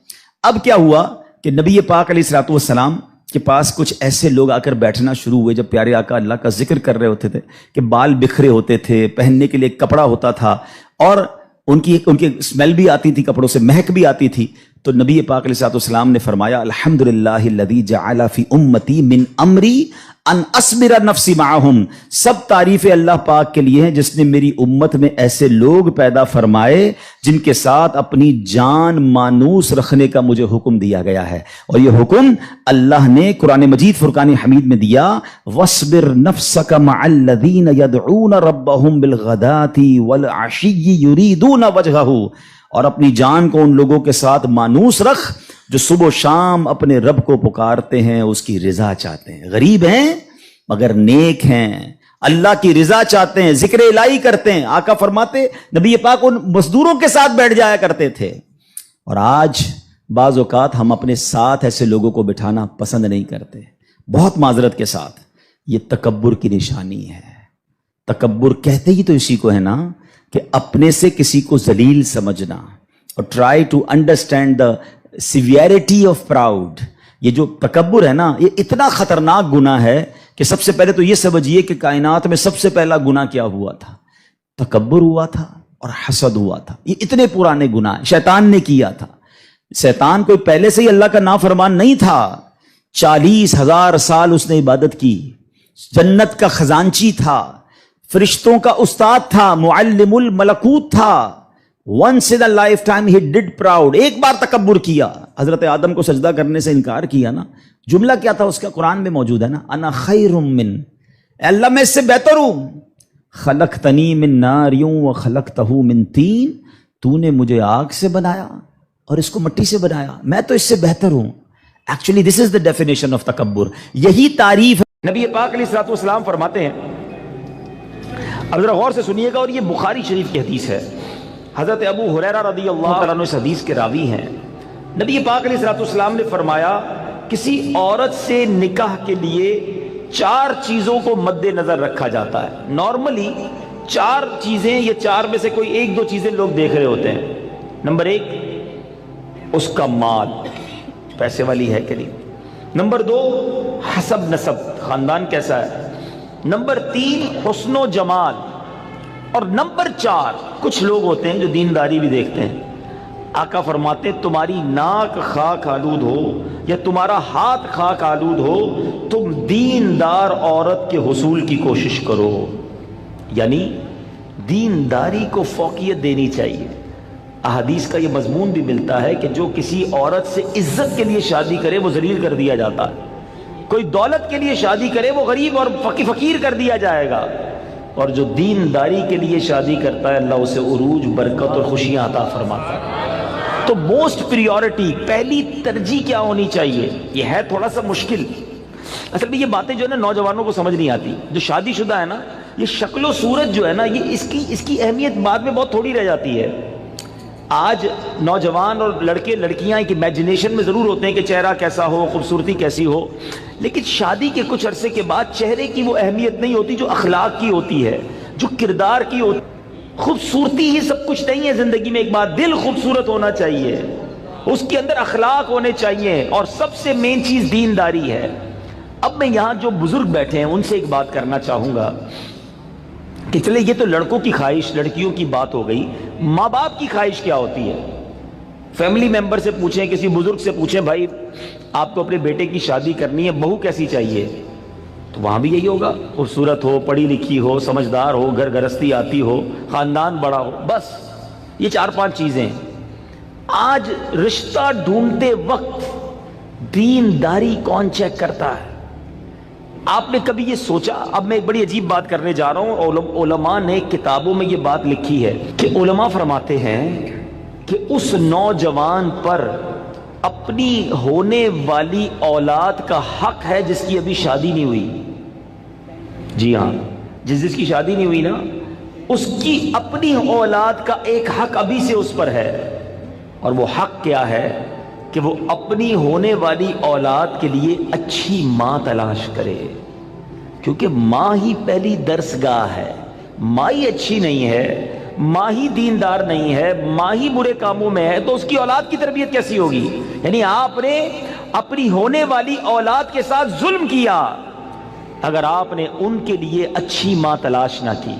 اب کیا ہوا کہ نبی پاک علیہ الصلوۃ والسلام کے پاس کچھ ایسے لوگ آ کر بیٹھنا شروع ہوئے جب پیارے آقا اللہ کا ذکر کر رہے ہوتے تھے کہ بال بکھرے ہوتے تھے، پہننے کے لیے ایک کپڑا ہوتا تھا اور ان کی اسمیل بھی آتی تھی، کپڑوں سے مہک بھی آتی تھی. تو نبی پاک علیہ السلام نے فرمایا الحمدللہ الذی جعل فی امتی من امری ان اصبر نفسی معہم، سب تعریف اللہ پاک کے لیے ہیں جس نے میری امت میں ایسے لوگ پیدا فرمائے جن کے ساتھ اپنی جان مانوس رکھنے کا مجھے حکم دیا گیا ہے. اور یہ حکم اللہ نے قرآن مجید فرقان حمید میں دیا، وَاصْبِرْ نَفْسَكَ مَعَ الَّذِينَ يَدْعُونَ رَبَّهُمْ بِالْغَدَاةِ وَالْعَشِيِّ يُرِيدُونَ وَجْهَهُ، اور اپنی جان کو ان لوگوں کے ساتھ مانوس رکھ جو صبح و شام اپنے رب کو پکارتے ہیں، اس کی رضا چاہتے ہیں، غریب ہیں مگر نیک ہیں، اللہ کی رضا چاہتے ہیں، ذکر الہی کرتے ہیں. آقا فرماتے نبی پاک ان مزدوروں کے ساتھ بیٹھ جایا کرتے تھے. اور آج بعض اوقات ہم اپنے ساتھ ایسے لوگوں کو بٹھانا پسند نہیں کرتے، بہت معذرت کے ساتھ. یہ تکبر کی نشانی ہے. تکبر کہتے ہی تو اسی کو ہے نا کہ اپنے سے کسی کو ذلیل سمجھنا. اور try to understand the severity of proud. یہ جو تکبر ہے نا، یہ اتنا خطرناک گناہ ہے کہ سب سے پہلے تو یہ سمجھیے کہ کائنات میں سب سے پہلا گناہ کیا ہوا تھا؟ تکبر ہوا تھا اور حسد ہوا تھا. یہ اتنے پرانے گناہ شیطان نے کیا تھا. شیطان کوئی پہلے سے ہی اللہ کا نافرمان نہیں تھا. 40,000 سال اس نے عبادت کی، جنت کا خزانچی تھا، فرشتوں کا استاد تھا، معلم الملکوت تھا. once in a lifetime he did proud. ایک بار تکبر کیا، حضرت آدم کو سجدہ کرنے سے انکار کیا نا. جملہ کیا تھا اس کا؟ قرآن میں موجود ہے نا، انا خیر من، اے اللہ میں اس سے بہتر ہوں. خلقتنی من نار وخلقتہ من طین، تو نے مجھے آگ سے بنایا اور اس کو مٹی سے بنایا، میں تو اس سے بہتر ہوں. Actually this is the definition of تکبر. یہی تعریف ہے. نبی پاک علیہ الصلوۃ والسلام فرماتے ہیں، اب ذرا غور سے سنیے گا، اور یہ بخاری شریف کی حدیث ہے. حضرت ابو ہریرہ رضی اللہ تعالیٰ عنہ اس حدیث کے راوی ہیں. نبی پاک علیہ الصلوۃ والسلام نے فرمایا کسی عورت سے نکاح کے لیے 4 چیزوں کو مد نظر رکھا جاتا ہے. نارملی 4 چیزیں، یہ 4 میں سے کوئی 1-2 چیزیں لوگ دیکھ رہے ہوتے ہیں. نمبر 1 اس کا مال، پیسے والی ہے کہ نہیں. نمبر 2 حسب نسب، خاندان کیسا ہے. نمبر 3 حسن و جمال. اور نمبر 4 کچھ لوگ ہوتے ہیں جو دینداری بھی دیکھتے ہیں. آقا فرماتے تمہاری ناک خاک آلود ہو یا تمہارا ہاتھ خاک آلود ہو، تم دیندار عورت کے حصول کی کوشش کرو. یعنی دینداری کو فوقیت دینی چاہیے. احادیث کا یہ مضمون بھی ملتا ہے کہ جو کسی عورت سے عزت کے لیے شادی کرے وہ ذلیل کر دیا جاتا ہے. کوئی دولت کے لیے شادی کرے وہ غریب اور فقیر کر دیا جائے گا. اور جو دینداری کے لیے شادی کرتا ہے اللہ اسے عروج، برکت اور خوشیاں عطا فرماتا ہے. تو موسٹ پریورٹی، پہلی ترجیح کیا ہونی چاہیے؟ یہ ہے تھوڑا سا مشکل. اصل میں یہ باتیں جو ہے نا نوجوانوں کو سمجھ نہیں آتی. جو شادی شدہ ہے نا، یہ شکل و صورت جو ہے نا، یہ اس کی اہمیت بعد میں بہت تھوڑی رہ جاتی ہے. آج نوجوان اور لڑکے لڑکیاں ایک امیجنیشن میں ضرور ہوتے ہیں کہ چہرہ کیسا ہو، خوبصورتی کیسی ہو، لیکن شادی کے کچھ عرصے کے بعد چہرے کی وہ اہمیت نہیں ہوتی جو اخلاق کی ہوتی ہے، جو کردار کی ہوتی. خوبصورتی ہی سب کچھ نہیں ہے زندگی میں. ایک بات، دل خوبصورت ہونا چاہیے، اس کے اندر اخلاق ہونے چاہیے، اور سب سے مین چیز دینداری ہے. اب میں یہاں جو بزرگ بیٹھے ہیں ان سے ایک بات کرنا چاہوں گا کہ چلے یہ تو لڑکوں کی خواہش، لڑکیوں کی بات ہو گئی. ماں باپ کی خواہش کیا ہوتی ہے؟ فیملی ممبر سے پوچھیں، کسی بزرگ سے پوچھیں، بھائی آپ کو اپنے بیٹے کی شادی کرنی ہے، بہو کیسی چاہیے؟ تو وہاں بھی یہی ہوگا، خوبصورت ہو، پڑھی لکھی ہو، سمجھدار ہو، گھر گرستی آتی ہو، خاندان بڑا ہو. بس یہ 4-5 چیزیں. آج رشتہ ڈھونڈتے وقت دینداری کون چیک کرتا ہے؟ آپ نے کبھی یہ سوچا؟ اب میں ایک بڑی عجیب بات کرنے جا رہا ہوں. علماء نے کتابوں میں یہ بات لکھی ہے کہ علماء فرماتے ہیں کہ اس نوجوان پر اپنی ہونے والی اولاد کا حق ہے جس کی ابھی شادی نہیں ہوئی. جی ہاں، جس کی شادی نہیں ہوئی نا، اس کی اپنی اولاد کا ایک حق ابھی سے اس پر ہے. اور وہ حق کیا ہے؟ کہ وہ اپنی ہونے والی اولاد کے لیے اچھی ماں تلاش کرے، کیونکہ ماں ہی پہلی درسگاہ ہے. ماں ہی اچھی نہیں ہے، ماں ہی دیندار نہیں ہے، ماں ہی برے کاموں میں ہے، تو اس کی اولاد کی تربیت کیسی ہوگی؟ یعنی آپ نے اپنی ہونے والی اولاد کے ساتھ ظلم کیا اگر آپ نے ان کے لیے اچھی ماں تلاش نہ کی؟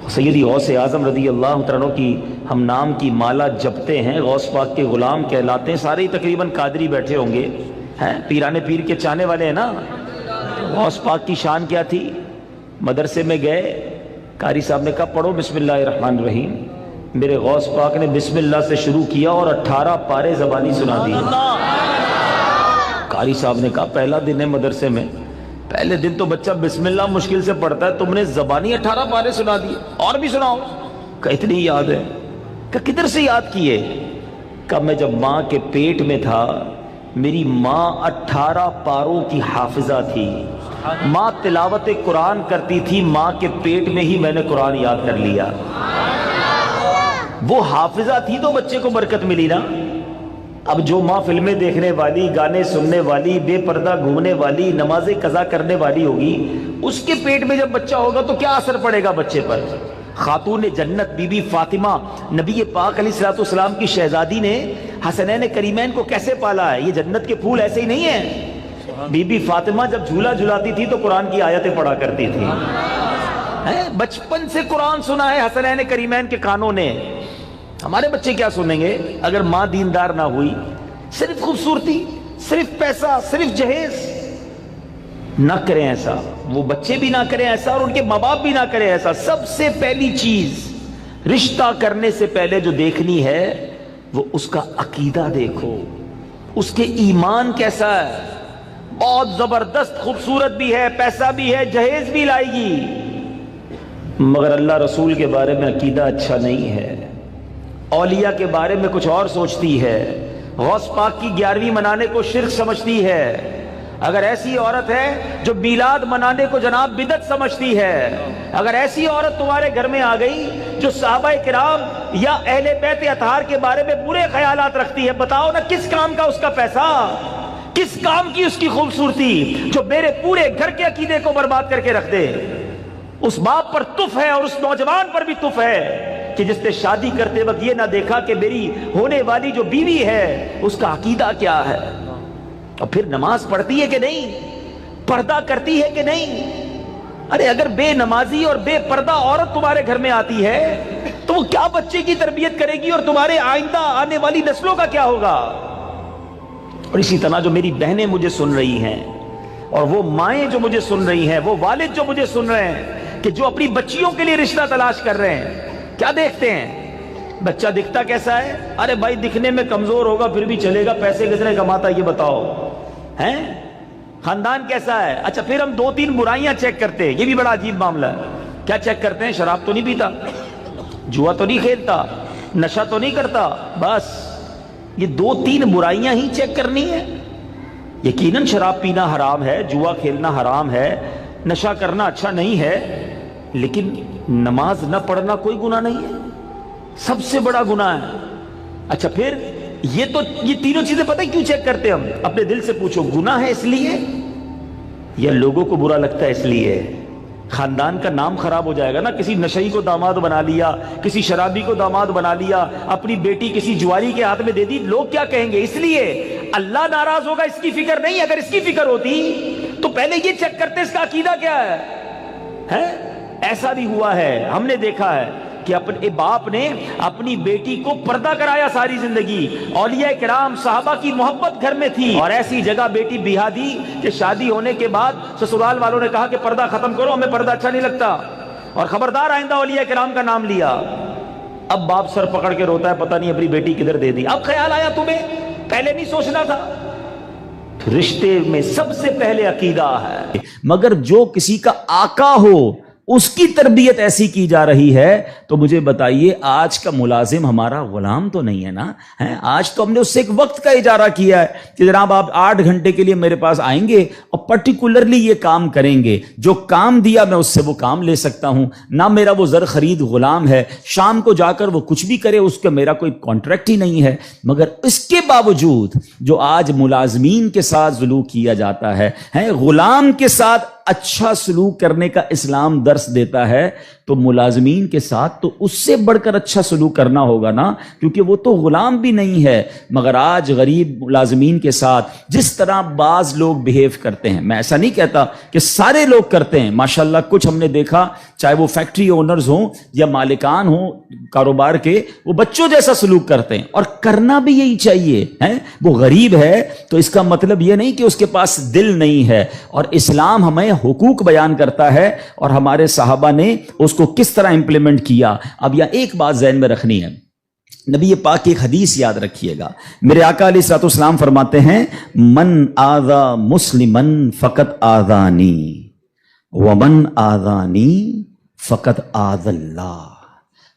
سیدی غوث اعظم رضی اللہ تعالیٰ عنہ کی ہم نام کی مالا جپتے ہیں، غوث پاک کے غلام کہلاتے ہیں، سارے تقریباً قادری بیٹھے ہوں گے، ہیں پیرانے پیر کے چاہنے والے ہیں نا۔ غوث پاک کی شان کیا تھی؟ مدرسے میں گئے، قاری صاحب نے کہا پڑھو بسم اللہ الرحمن الرحیم، میرے غوث پاک نے بسم اللہ سے شروع کیا اور 18 پارے زبانی سنا دی۔ قاری صاحب نے کہا پہلا دن ہے مدرسے میں، پہلے دن تو بچہ بسم اللہ مشکل سے پڑھتا ہے، تم نے زبانی 18 پارے سنا دیے، اور بھی سناؤ۔ کہ اتنی یاد ہے؟ کہ کدھر سے یاد کیے؟ کہ میں جب ماں کے پیٹ میں تھا میری ماں 18 پاروں کی حافظہ تھی، ماں تلاوت قرآن کرتی تھی، ماں کے پیٹ میں ہی میں نے قرآن یاد کر لیا۔ وہ حافظہ تھی تو بچے کو برکت ملی نا۔ اب جو ماں فلمیں دیکھنے والی، گانے سننے والی، بے پردہ گھومنے والی، نمازیں قضا کرنے والی ہوگی، اس کے پیٹ میں جب بچہ ہوگا تو کیا اثر پڑے گا بچے پر؟ خاتون جنت بی بی فاطمہ نبی پاک علیہ السلام کی شہزادی نے حسنین کریمین کو کیسے پالا ہے؟ یہ جنت کے پھول ایسے ہی نہیں ہیں۔ بی بی فاطمہ جب جھولا جھلاتی تھی تو قرآن کی آیتیں پڑھا کرتی تھی، بچپن سے قرآن سنا ہے حسنین کریمین کے کانوں نے۔ ہمارے بچے کیا سنیں گے اگر ماں دیندار نہ ہوئی؟ صرف خوبصورتی، صرف پیسہ، صرف جہیز۔ نہ کریں ایسا، وہ بچے بھی نہ کریں ایسا اور ان کے ماں باپ بھی نہ کریں ایسا۔ سب سے پہلی چیز رشتہ کرنے سے پہلے جو دیکھنی ہے وہ اس کا عقیدہ دیکھو، اس کے ایمان کیسا ہے۔ بہت زبردست خوبصورت بھی ہے، پیسہ بھی ہے، جہیز بھی لائے گی، مگر اللہ رسول کے بارے میں عقیدہ اچھا نہیں ہے، اولیاء کے بارے میں کچھ اور سوچتی ہے، غوث پاک کی 11ویں منانے کو شرک سمجھتی ہے۔ اگر ایسی عورت ہے جو میلاد منانے کو جناب بدعت سمجھتی ہے، اگر ایسی عورت تمہارے گھر میں آ گئی جو صحابہ کرام یا اہل بیت اطہار کے بارے میں برے خیالات رکھتی ہے، بتاؤ نا کس کام کا اس کا پیسہ، کس کام کی اس کی خوبصورتی جو میرے پورے گھر کے عقیدے کو برباد کر کے رکھ دے۔ اس باپ پر تف ہے اور اس نوجوان پر بھی تف ہے کہ جس نے شادی کرتے وقت یہ نہ دیکھا کہ میری ہونے والی جو بیوی ہے اس کا عقیدہ کیا ہے، اور پھر نماز پڑھتی ہے کہ نہیں، پردہ کرتی ہے کہ نہیں۔ ارے اگر بے نمازی اور بے پردہ عورت تمہارے گھر میں آتی ہے تو وہ کیا بچے کی تربیت کرے گی اور تمہارے آئندہ آنے والی نسلوں کا کیا ہوگا؟ اور اسی طرح جو میری بہنیں مجھے سن رہی ہیں اور وہ مائیں جو مجھے سن رہی ہیں، وہ والد جو مجھے سن رہے ہیں کہ جو اپنی بچیوں کے لیے رشتہ تلاش کر رہے ہیں، کیا دیکھتے ہیں؟ بچہ دکھتا کیسا ہے؟ ارے بھائی دکھنے میں کمزور ہوگا پھر بھی چلے گا، پیسے کس نے کماتا ہے یہ بتاؤ، ہیں؟ خاندان کیسا ہے؟ اچھا پھر ہم 2-3 برائیاں چیک کرتے ہیں، یہ بھی بڑا عجیب معاملہ ہے۔ کیا چیک کرتے ہیں؟ شراب تو نہیں پیتا، جوا تو نہیں کھیلتا، نشہ تو نہیں کرتا، بس یہ 2-3 برائیاں ہی چیک کرنی ہے۔ یقیناً شراب پینا حرام ہے، جوا کھیلنا حرام ہے، نشہ کرنا اچھا نہیں ہے، لیکن نماز نہ پڑھنا کوئی گناہ نہیں ہے، سب سے بڑا گناہ ہے۔ اچھا پھر یہ تینوں چیزیں پتہ کیوں چیک کرتے ہم؟ اپنے دل سے پوچھو، گناہ ہے اس لیے یا لوگوں کو برا لگتا ہے اس لیے؟ خاندان کا نام خراب ہو جائے گا نا، کسی نشئی کو داماد بنا لیا، کسی شرابی کو داماد بنا لیا، اپنی بیٹی کسی جواری کے ہاتھ میں دے دی، لوگ کیا کہیں گے؟ اس لیے اللہ ناراض ہوگا اس کی فکر نہیں۔ اگر اس کی فکر ہوتی تو پہلے یہ چیک کرتے اس کا عقیدہ کیا ہے۔ ایسا بھی ہوا ہے، ہم نے دیکھا ہے کہ اپنے باپ نے اپنی بیٹی کو پردہ کرایا ساری زندگی، اولیاء کرام صحابہ کی محبت گھر میں تھی، اور ایسی جگہ بیٹی بیاہ دی کہ شادی ہونے کے بعد سسرال والوں نے کہا کہ پردہ ختم کرو، ہمیں پردہ اچھا نہیں لگتا، اور خبردار آئندہ اولیاء کرام کا نام لیا۔ اب باپ سر پکڑ کے روتا ہے، پتہ نہیں اپنی بیٹی کدھر دے دی۔ اب خیال آیا تمہیں، پہلے نہیں سوچنا تھا؟ رشتے میں سب سے پہلے عقیدہ ہے۔ مگر جو کسی کا آقا ہو اس کی تربیت ایسی کی جا رہی ہے تو مجھے بتائیے آج کا ملازم ہمارا غلام تو نہیں ہے نا؟ آج تو ہم نے اس سے ایک وقت کا اجارہ کیا ہے کہ جناب آپ 8 گھنٹے کے لیے میرے پاس آئیں گے اور پرٹیکولرلی یہ کام کریں گے، جو کام دیا میں اس سے وہ کام لے سکتا ہوں، نہ میرا وہ زر خرید غلام ہے، شام کو جا کر وہ کچھ بھی کرے اس کا میرا کوئی کانٹریکٹ ہی نہیں ہے۔ مگر اس کے باوجود جو آج ملازمین کے ساتھ سلوک کیا جاتا ہے، غلام کے ساتھ اچھا سلوک کرنے کا اسلام درس دیتا ہے، تو ملازمین کے ساتھ تو اس سے بڑھ کر اچھا سلوک کرنا ہوگا نا، کیونکہ وہ تو غلام بھی نہیں ہے۔ مگر آج غریب ملازمین کے ساتھ جس طرح بعض لوگ بہیو کرتے ہیں، میں ایسا نہیں کہتا کہ سارے لوگ کرتے ہیں، ماشاءاللہ کچھ ہم نے دیکھا، چاہے وہ فیکٹری اونرز ہوں یا مالکان ہوں کاروبار کے، وہ بچوں جیسا سلوک کرتے ہیں، اور کرنا بھی یہی چاہیے ہے۔ وہ غریب ہے تو اس کا مطلب یہ نہیں کہ اس کے پاس دل نہیں ہے، اور اسلام ہمیں حقوق بیان کرتا ہے اور ہمارے صحابہ نے اس کو کس طرح امپلیمنٹ کیا۔ اب یہاں ایک بات ذہن میں رکھنی ہے، نبی پاک کی ایک حدیث یاد رکھیے گا، میرے آقا علیہ الصلوۃ والسلام فرماتے ہیں من آذا مسلمن فقط آذانی ومن آذانی فقط آذ اللہ،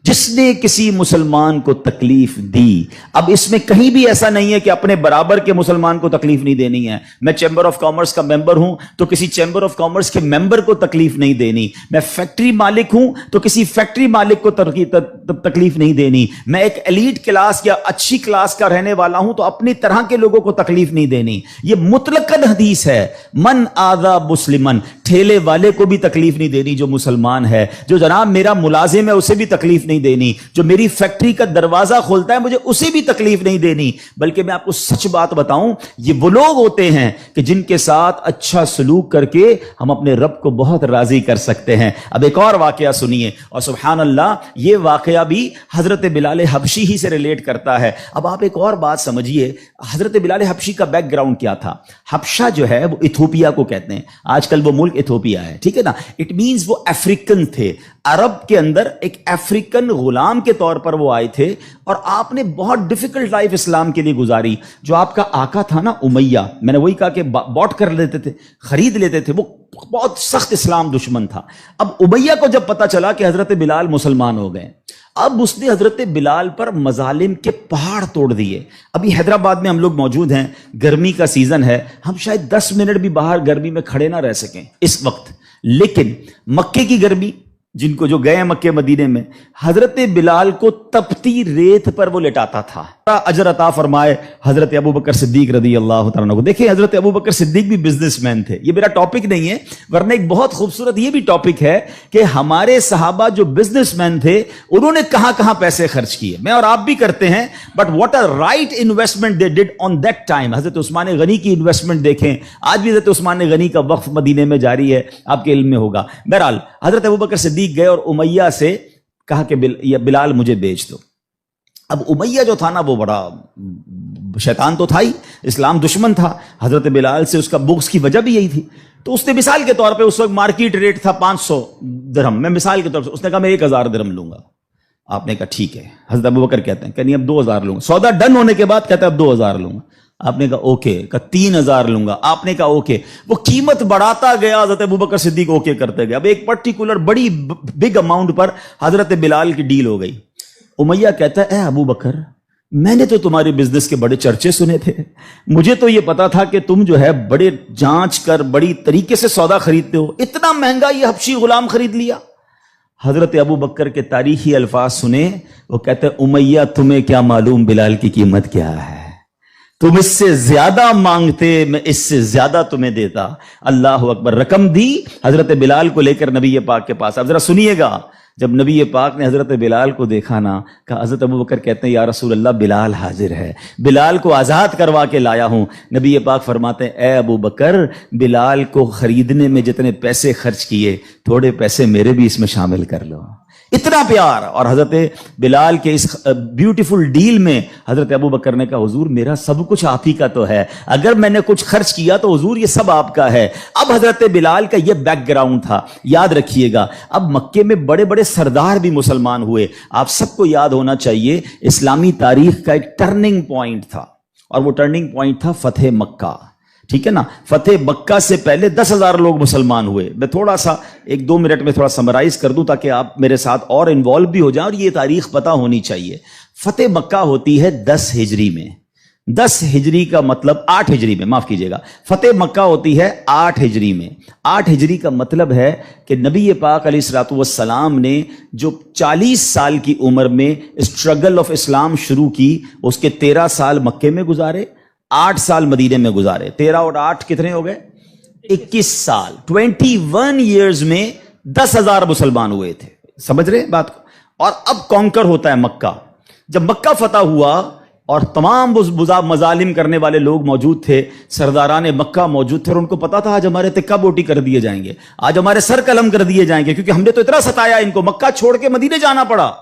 جس نے کسی مسلمان کو تکلیف دی۔ اب اس میں کہیں بھی ایسا نہیں ہے کہ اپنے برابر کے مسلمان کو تکلیف نہیں دینی ہے۔ میں چیمبر آف کامرس کا ممبر ہوں تو کسی چیمبر آف کامرس کے ممبر کو تکلیف نہیں دینی، میں فیکٹری مالک ہوں تو کسی فیکٹری مالک کو تکلیف نہیں دینی، میں ایک ایلیٹ کلاس یا اچھی کلاس کا رہنے والا ہوں تو اپنی طرح کے لوگوں کو تکلیف نہیں دینی۔ یہ مطلقاً حدیث ہے، من آذا مسلمن، ٹھیلے والے کو بھی تکلیف نہیں دینی جو مسلمان ہے، جو جناب میرا ملازم ہے اسے بھی تکلیف نہیں دینی، جو میری فیکٹری کا دروازہ کھولتا ہے مجھے اسے بھی تکلیف نہیں دینی۔ بلکہ میں آپ کو سچ بات بتاؤں، یہ وہ لوگ ہوتے ہیں کہ جن کے ساتھ اچھا سلوک کر کے ہم اپنے رب کو بہت راضی کر سکتے ہیں۔ اب ایک اور واقعہ سنیے، اور سبحان اللہ یہ واقعہ بھی حضرت بلال حبشی ہی سے ریلیٹ کرتا ہے۔ اب آپ ایک اور بات سمجھیے، حضرت بلال حبشی کا بیک گراؤنڈ کیا تھا؟ حبشہ جو ہے وہ ایتھوپیا کو کہتے ہیں، آج کل وہ ملک ایتھوپیا ہے، ٹھیک ہے نا۔ اٹ مینز وہ افریقن تھے، عرب کے اندر ایک افریقن غلام کے طور پر وہ آئے تھے، اور آپ نے بہت ڈیفیکلٹ لائف اسلام کے لیے گزاری۔ جو آپ کا آقا تھا نا امیہ، میں نے وہی کہا کہ باٹ کر لیتے تھے، خرید لیتے تھے، وہ بہت سخت اسلام دشمن تھا۔ اب امیہ کو جب پتا چلا کہ حضرت بلال مسلمان ہو گئے، اب اس نے حضرت بلال پر مظالم کے پہاڑ توڑ دیے۔ ابھی حیدرآباد میں ہم لوگ موجود ہیں، گرمی کا سیزن ہے، ہم شاید 10 منٹ بھی باہر گرمی میں کھڑے نہ رہ سکیں اس وقت، لیکن مکے کی گرمی، جن کو جو گئے مکے مدینے میں، حضرت بلال کو تپتی ریت پر وہ لٹاتا تھا۔ اجر عطا فرمائے حضرت ابو بکر صدیق رضی اللہ تعالیٰ عنہ کو۔ دیکھیں حضرت ابو بکر صدیق بھی بزنس مین تھے، یہ میرا ٹاپک نہیں ہے، ورنہ ایک بہت خوبصورت یہ بھی ٹاپک ہے کہ ہمارے صحابہ جو بزنس مین تھے انہوں نے کہاں کہاں پیسے خرچ کیے۔ میں اور آپ بھی کرتے ہیں، but what a right investment they did on that time. Hazrat Usman غنی کی انویسٹمنٹ دیکھیں، آج بھی حضرت عثمان غنی کا وقف مدینے میں جاری ہے، آپ کے علم میں ہوگا۔ بہرحال حضرت ابو بکر صدیق گئے اور امیہ سے کہا کہ بلال مجھے بیچ دو۔ اب امیہ جو تھا نا وہ بڑا شیطان تو تھا ہی، اسلام دشمن تھا، حضرت بلال سے اس کا بغض کی وجہ بھی یہی تھی۔ تو اس نے مثال کے طور پہ، اس وقت مارکیٹ ریٹ تھا 500 درہم، میں مثال کے طور پر اس نے کہا میں 1000 درہم لوں گا۔ آپ نے کہا ٹھیک ہے۔ حضرت ابوبکر کہتے ہیں کہ نہیں اب 2000 لوں گا۔ سودا ڈن ہونے کے بعد کہتا ہے اب 2000 لوں گا۔ آپ نے کہا اوکے، کہا 3000 لوں گا۔ آپ نے کہا اوکے۔ وہ قیمت بڑھاتا گیا، حضرت ابوبکر صدیق اوکے کرتے گئے۔ اب ایک پرٹیکولر بڑی بگ اماؤنٹ پر حضرت بلال کی ڈیل ہو گئی۔ امیہ کہتا ہے اے ابو بکر، میں نے تو تمہارے بزنس کے بڑے چرچے سنے تھے، مجھے تو یہ پتا تھا کہ تم جو ہے بڑے جانچ کر بڑی طریقے سے سودا خریدتے ہو، اتنا مہنگا یہ حبشی غلام خرید لیا۔ حضرت ابو بکر کے تاریخی الفاظ سنے، وہ کہتے ہیں امیہ تمہیں کیا معلوم بلال کی قیمت کیا ہے، تم اس سے زیادہ مانگتے میں اس سے زیادہ تمہیں دیتا۔ اللہ اکبر۔ رقم دی حضرت بلال کو لے کر نبی پاک کے پاس۔ اب ذرا سنیے گا، جب نبی پاک نے حضرت بلال کو دیکھا نا، کہ حضرت ابو بکر کہتے ہیں یا رسول اللہ بلال حاضر ہے، بلال کو آزاد کروا کے لایا ہوں۔ نبی پاک فرماتے ہیں اے ابو بکر، بلال کو خریدنے میں جتنے پیسے خرچ کیے تھوڑے پیسے میرے بھی اس میں شامل کر لو۔ اتنا پیار۔ اور حضرت بلال کے اس بیوٹیفل ڈیل میں حضرت ابو بکر نے کہا حضور میرا سب کچھ آپ ہی کا تو ہے، اگر میں نے کچھ خرچ کیا تو حضور یہ سب آپ کا ہے۔ اب حضرت بلال کا یہ بیک گراؤنڈ تھا، یاد رکھیے گا۔ اب مکے میں بڑے بڑے سردار بھی مسلمان ہوئے۔ آپ سب کو یاد ہونا چاہیے اسلامی تاریخ کا ایک ٹرننگ پوائنٹ تھا، اور وہ ٹرننگ پوائنٹ تھا فتح مکہ، ٹھیک ہے نا۔ فتح مکہ سے پہلے 10,000 لوگ مسلمان ہوئے۔ میں تھوڑا سا 1-2 منٹ میں تھوڑا سمرائز کر دوں تاکہ آپ میرے ساتھ اور انوالو بھی ہو جائیں، اور یہ تاریخ پتہ ہونی چاہیے۔ فتح مکہ ہوتی ہے 10 ہجری میں، 10 ہجری کا مطلب 8 ہجری میں، معاف کیجیے گا، فتح مکہ ہوتی ہے 8 ہجری میں۔ 8 ہجری کا مطلب ہے کہ نبی پاک علیہ الصلوۃ والسلام نے جو 40 سال کی عمر میں اسٹرگل آف اسلام شروع کی، اس کے 13 سال مکے میں گزارے، 8 سال مدینے میں گزارے۔ 13 اور 8 کتنے ہو گئے؟ 21 سال۔ 21 ایئرز میں 10,000 مسلمان ہوئے تھے۔ سمجھ رہے ہیں بات کو؟ اور اب کانکر ہوتا ہے مکہ. جب مکہ فتح ہوا اور تمام مظالم کرنے والے لوگ موجود تھے، سرداران مکہ موجود تھے، اور ان کو پتا تھا آج ہمارے تکہ بوٹی کر دیے جائیں گے، آج ہمارے سر قلم کر دیے جائیں گے، کیونکہ ہم نے تو اتنا ستایا ان کو، مکہ چھوڑ کے مدینے جانا پڑا.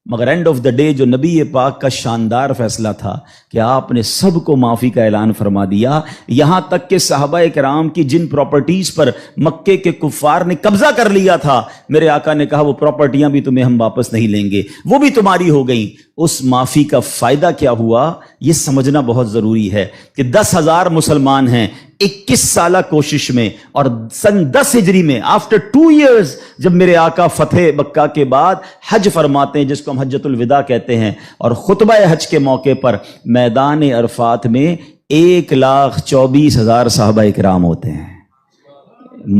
مگر اینڈ آف دا ڈے جو نبی پاک کا شاندار فیصلہ تھا کہ آپ نے سب کو معافی کا اعلان فرما دیا، یہاں تک کہ صحابہ کرام کی جن پراپرٹیز پر مکے کے کفار نے قبضہ کر لیا تھا، میرے آقا نے کہا وہ پراپرٹیاں بھی تمہیں ہم واپس نہیں لیں گے، وہ بھی تمہاری ہو گئیں. اس معافی کا فائدہ کیا ہوا یہ سمجھنا بہت ضروری ہے کہ 10,000 مسلمان ہیں 21 سالہ کوشش میں، اور سن 10 ہجری میں آفٹر 2 ایئرز جب میرے آقا فتح مکہ کے بعد حج فرماتے ہیں، جس کو ہم حجۃ الوداع کہتے ہیں، اور خطبہ حج کے موقع پر میدان عرفات میں 1,24,000 صحابہ کرام ہوتے ہیں.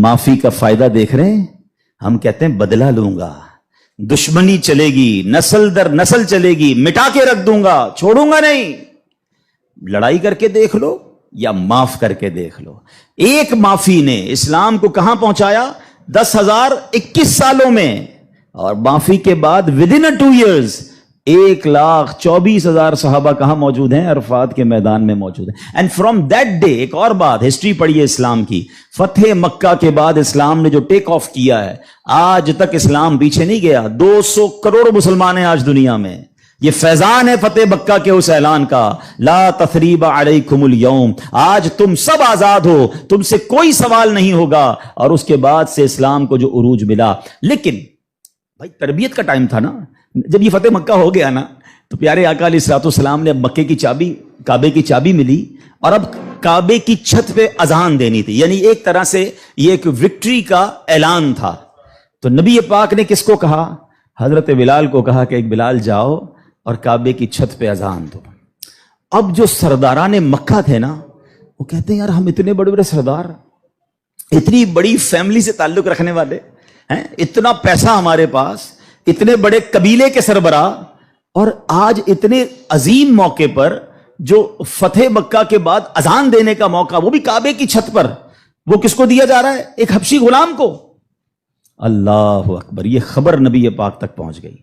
معافی کا فائدہ دیکھ رہے ہیں؟ ہم کہتے ہیں بدلہ لوں گا، دشمنی چلے گی، نسل در نسل چلے گی، مٹا کے رکھ دوں گا، چھوڑوں گا نہیں. لڑائی کر کے دیکھ لو یا معاف کر کے دیکھ لو. ایک معافی نے اسلام کو کہاں پہنچایا؟ 10,021 سالوں میں. اور معافی کے بعد ودن 2 ایئرز 1,24,000 صحابہ کہاں موجود ہیں؟ عرفات کے میدان میں موجود ہیں. اینڈ فرام دیٹ ڈے، ایک اور بات، ہسٹری پڑھیے اسلام کی، فتح مکہ کے بعد اسلام نے جو ٹیک آف کیا ہے، آج تک اسلام پیچھے نہیں گیا. 200 کروڑ مسلمان ہیں آج دنیا میں. یہ فیضان ہے فتح مکہ کے اس اعلان کا، لا تثریب علیکم اليوم، آج تم سب آزاد ہو، تم سے کوئی سوال نہیں ہوگا. اور اس کے بعد سے اسلام کو جو عروج ملا. لیکن بھائی تربیت کا ٹائم تھا نا. جب یہ فتح مکہ ہو گیا نا تو پیارے آقا علیہ الصلوۃ والسلام نے اب مکے کی چابی، کعبے کی چابی ملی، اور اب کعبے کی چھت پہ اذان دینی تھی. یعنی ایک طرح سے یہ ایک وکٹری کا اعلان تھا. تو نبی پاک نے کس کو کہا؟ حضرت بلال کو کہا کہ ایک بلال جاؤ اور کعبے کی چھت پہ اذان دو. اب جو سرداران مکہ تھے نا، وہ کہتے ہیں یار ہم اتنے بڑے بڑے سردار، اتنی بڑی فیملی سے تعلق رکھنے والے ہیں، اتنا پیسہ ہمارے پاس، اتنے بڑے قبیلے کے سربراہ، اور آج اتنے عظیم موقع پر جو فتح مکہ کے بعد اذان دینے کا موقع، وہ بھی کعبے کی چھت پر، وہ کس کو دیا جا رہا ہے؟ ایک حبشی غلام کو. اللہ اکبر. یہ خبر نبی پاک تک پہنچ گئی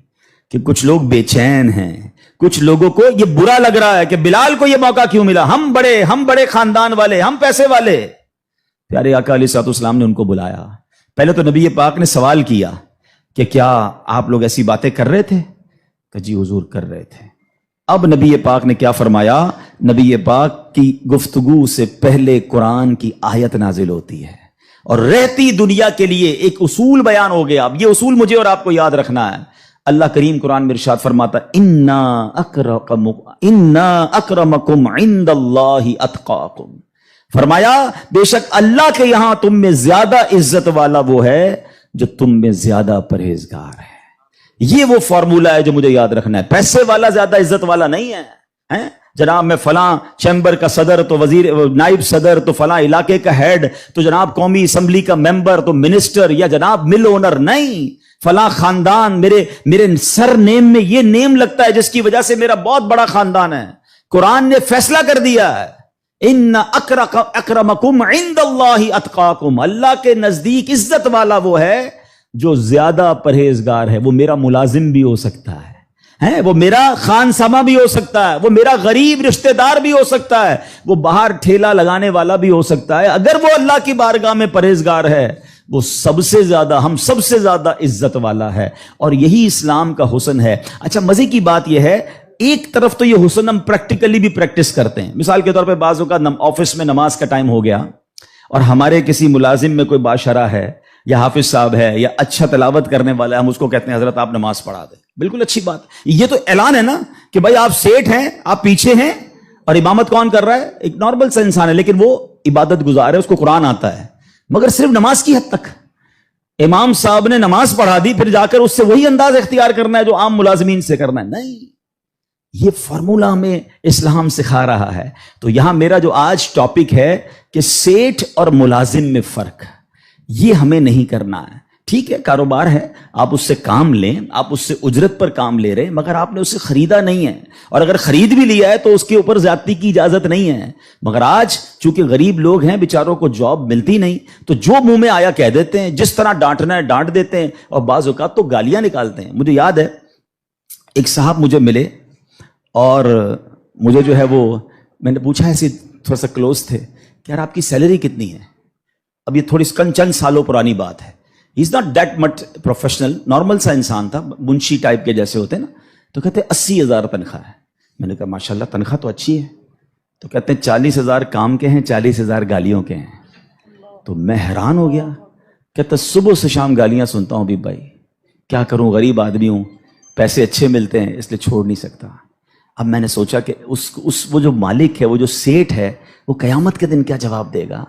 کہ کچھ لوگ بے چین ہیں، کچھ لوگوں کو یہ برا لگ رہا ہے کہ بلال کو یہ موقع کیوں ملا، ہم بڑے خاندان والے، ہم پیسے والے. پیارے آقا علیہ الصلوۃ والسلام نے ان کو بلایا. پہلے تو نبی پاک نے سوال کیا کہ کیا آپ لوگ ایسی باتیں کر رہے تھے؟ کہ جی حضور کر رہے تھے. اب نبی پاک نے کیا فرمایا؟ نبی پاک کی گفتگو سے پہلے قرآن کی آیت نازل ہوتی ہے، اور رہتی دنیا کے لیے ایک اصول بیان ہو گیا. اب یہ اصول مجھے اور آپ کو یاد رکھنا ہے. اللہ کریم قرآن میں ارشاد فرماتا انا اکرمکم عند اللہ اتقاکم. فرمایا بے شک اللہ کے یہاں تم میں زیادہ عزت والا وہ ہے جو تم میں زیادہ پرہیزگار ہے. یہ وہ فارمولہ ہے جو مجھے یاد رکھنا ہے. پیسے والا زیادہ عزت والا نہیں ہے. جناب میں فلاں چیمبر کا صدر تو وزیر نائب صدر تو فلاں علاقے کا ہیڈ تو جناب قومی اسمبلی کا ممبر تو منسٹر یا جناب مل اونر نہیں. فلاں خاندان میرے سر نیم میں یہ نیم لگتا ہے جس کی وجہ سے میرا بہت بڑا خاندان ہے. قرآن نے فیصلہ کر دیا ہے ان اکرمکم عند اللہ اتقاکم. اللہ کے نزدیک عزت والا وہ ہے جو زیادہ پرہیزگار ہے. وہ میرا ملازم بھی ہو سکتا ہے، وہ میرا خان سما بھی ہو سکتا ہے، وہ میرا غریب رشتہ دار بھی ہو سکتا ہے، وہ باہر ٹھیلا لگانے والا بھی ہو سکتا ہے. اگر وہ اللہ کی بارگاہ میں پرہیزگار ہے وہ سب سے زیادہ، ہم سب سے زیادہ عزت والا ہے. اور یہی اسلام کا حسن ہے. اچھا مزے کی بات یہ ہے، ایک طرف تو یہ حسن ہم پریکٹیکلی بھی پریکٹس کرتے ہیں. مثال کے طور پہ بعض اوقات آفس میں نماز کا ٹائم ہو گیا اور ہمارے کسی ملازم میں کوئی باشرہ ہے یا حافظ صاحب ہے یا اچھا تلاوت کرنے والا ہے، ہم اس کو کہتے ہیں حضرت آپ نماز پڑھا دیں. بالکل اچھی بات. یہ تو اعلان ہے نا کہ بھائی آپ سیٹ ہیں، آپ پیچھے ہیں، اور امامت کون کر رہا ہے؟ ایک نارمل سا انسان ہے، لیکن وہ عبادت گزار ہے، اس کو قرآن آتا ہے. مگر صرف نماز کی حد تک. امام صاحب نے نماز پڑھا دی، پھر جا کر اس سے وہی انداز اختیار کرنا ہے جو عام ملازمین سے کرنا ہے؟ نہیں. یہ فارمولہ ہمیں اسلام سکھا رہا ہے. تو یہاں میرا جو آج ٹاپک ہے کہ سیٹ اور ملازم میں فرق، یہ ہمیں نہیں کرنا ہے. ٹھیک ہے کاروبار ہے, آپ اس سے کام لیں, آپ اس سے اجرت پر کام لے رہے ہیں, مگر آپ نے اسے خریدا نہیں ہے, اور اگر خرید بھی لیا ہے تو اس کے اوپر زیادتی کی اجازت نہیں ہے. مگر آج چونکہ غریب لوگ ہیں, بیچاروں کو جاب ملتی نہیں, تو جو منہ میں آیا کہہ دیتے ہیں, جس طرح ڈانٹنا ہے ڈانٹ دیتے ہیں, اور بعض اوقات تو گالیاں نکالتے ہیں. مجھے یاد ہے ایک صاحب مجھے ملے, اور مجھے جو ہے وہ میں نے پوچھا, ایسے تھوڑا سا کلوز تھے, کہ یار آپ کی سیلری کتنی ہے؟ اب یہ تھوڑی چند سالوں پرانی بات ہے. He is not that much professional, normal سا انسان تھا, منشی ٹائپ کے جیسے ہوتے ہیں نا. تو کہتے 80,000 تنخواہ ہے. میں نے کہا ماشاءاللہ تنخواہ تو اچھی ہے. تو کہتے ہیں 40,000 کام کے ہیں, 40,000 گالیوں کے ہیں. تو میں حیران ہو گیا. کہتا صبح سے شام گالیاں سنتا ہوں. بھی بھائی کیا کروں, غریب آدمی ہوں, پیسے اچھے ملتے ہیں اس لیے چھوڑ نہیں سکتا. اب میں نے سوچا کہ وہ جو مالک ہے, وہ جو سیٹ ہے, وہ قیامت کے دن کیا جواب دے گا؟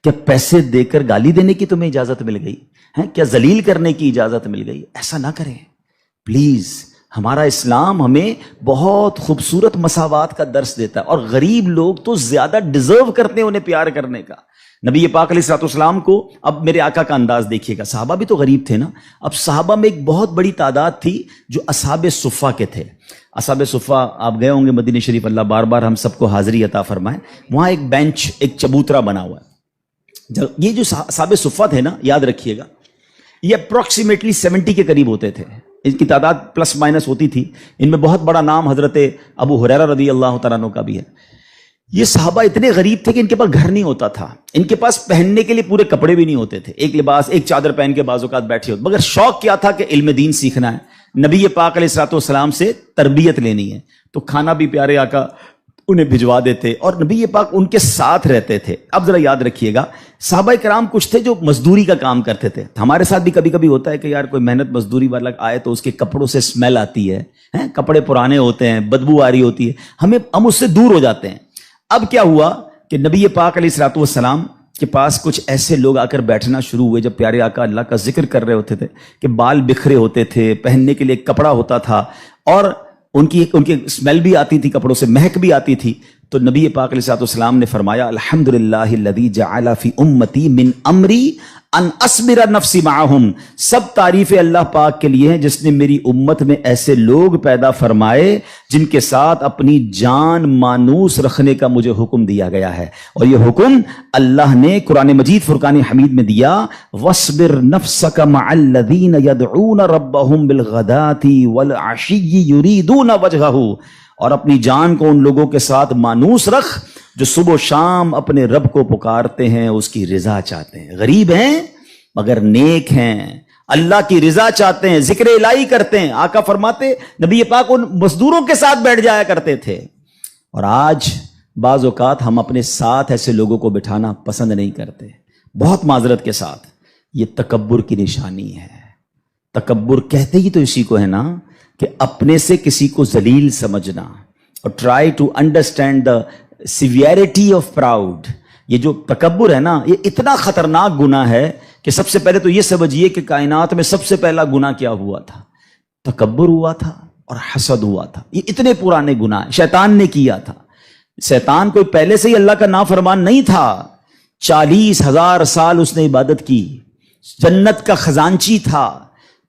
کیا پیسے دے کر گالی دینے کی تمہیں اجازت مل گئی ہے؟ کیا ذلیل کرنے کی اجازت مل گئی؟ ایسا نہ کریں پلیز. ہمارا اسلام ہمیں بہت خوبصورت مساوات کا درس دیتا ہے, اور غریب لوگ تو زیادہ ڈیزرو کرتے ہیں انہیں پیار کرنے کا. نبی پاک علیہ الصلوۃ والسلام کو, اب میرے آقا کا انداز دیکھیے گا, صحابہ بھی تو غریب تھے نا. اب صحابہ میں ایک بہت بڑی تعداد تھی جو اصحاب صفہ کے تھے. اصحاب صفہ آپ گئے ہوں گے مدینہ شریف, اللہ بار بار ہم سب کو حاضری عطا فرمائے. وہاں ایک بینچ, ایک چبوترا بنا ہوا ہے. یہ جو اصحاب صفہ تھے نا, یاد رکھیے گا, یہ اپروکسیمیٹلی 70 کے قریب ہوتے تھے. ان کی تعداد پلس مائنس ہوتی تھی. ان میں بہت بڑا نام حضرت ابو ہریرہ رضی اللہ تعالیٰ عنہ کا بھی ہے. یہ صحابہ اتنے غریب تھے کہ ان کے پاس گھر نہیں ہوتا تھا, ان کے پاس پہننے کے لیے پورے کپڑے بھی نہیں ہوتے تھے. ایک لباس, ایک چادر پہن کے بعض اوقات بیٹھے ہوتے, مگر شوق کیا تھا کہ علم دین سیکھنا ہے, نبی پاک علیہ الصلوۃ والسلام سے تربیت لینی ہے. تو کھانا بھی پیارے آقا انہیں بھجوا دیتے, اور نبی پاک ان کے ساتھ رہتے تھے. اب ذرا یاد رکھیے گا, صحابہ کرام کچھ تھے جو مزدوری کا کام کرتے تھے. ہمارے ساتھ بھی کبھی کبھی ہوتا ہے کہ یار کوئی محنت مزدوری والا آئے تو اس کے کپڑوں سے اسمیل آتی ہے, کپڑے پرانے ہوتے ہیں, بدبو آ رہی ہوتی ہے, ہم اس سے دور ہو جاتے ہیں. اب کیا ہوا کہ نبی پاک علیہ الصلوۃ والسلام کے پاس کچھ ایسے لوگ آ کر بیٹھنا شروع ہوئے, جب پیارے آقا اللہ کا ذکر کر رہے ہوتے تھے, کہ بال بکھرے ہوتے تھے, پہننے کے لیے کپڑا ہوتا تھا, اور ان کی اسمیل بھی آتی تھی, کپڑوں سے مہک بھی آتی تھی. تو نبی پاک علیہ الصلوۃ والسلام نے فرمایا, الحمدللہ الذی جعل فی امتی من امری ان اصبر نفسی معہم. سب تعریف اللہ پاک کے لیے ہیں جس نے میری امت میں ایسے لوگ پیدا فرمائے جن کے ساتھ اپنی جان مانوس رکھنے کا مجھے حکم دیا گیا ہے. اور یہ حکم اللہ نے قرآن مجید فرقان حمید میں دیا, وَاصْبِرْ نَفْسَكَ مَعَ الَّذِينَ يَدْعُونَ رَبَّهُمْ بِالْغَدَاةِ وَالْعَشِيِّ يُرِيدُونَ وَجْهَهُ. اور اپنی جان کو ان لوگوں کے ساتھ مانوس رکھ جو صبح و شام اپنے رب کو پکارتے ہیں, اس کی رضا چاہتے ہیں. غریب ہیں مگر نیک ہیں, اللہ کی رضا چاہتے ہیں, ذکر الہی کرتے ہیں. آقا فرماتے نبی پاک ان مزدوروں کے ساتھ بیٹھ جایا کرتے تھے. اور آج بعض اوقات ہم اپنے ساتھ ایسے لوگوں کو بٹھانا پسند نہیں کرتے, بہت معذرت کے ساتھ. یہ تکبر کی نشانی ہے. تکبر کہتے ہی تو اسی کو ہے نا, کہ اپنے سے کسی کو ذلیل سمجھنا, اور try to understand the severity of proud. یہ جو تکبر ہے نا, یہ اتنا خطرناک گناہ ہے کہ سب سے پہلے تو یہ سمجھیے کہ کائنات میں سب سے پہلا گناہ کیا ہوا تھا؟ تکبر ہوا تھا اور حسد ہوا تھا. یہ اتنے پرانے گناہ شیطان نے کیا تھا. شیطان کوئی پہلے سے ہی اللہ کا نافرمان نہیں تھا. 40,000 سال اس نے عبادت کی, جنت کا خزانچی تھا,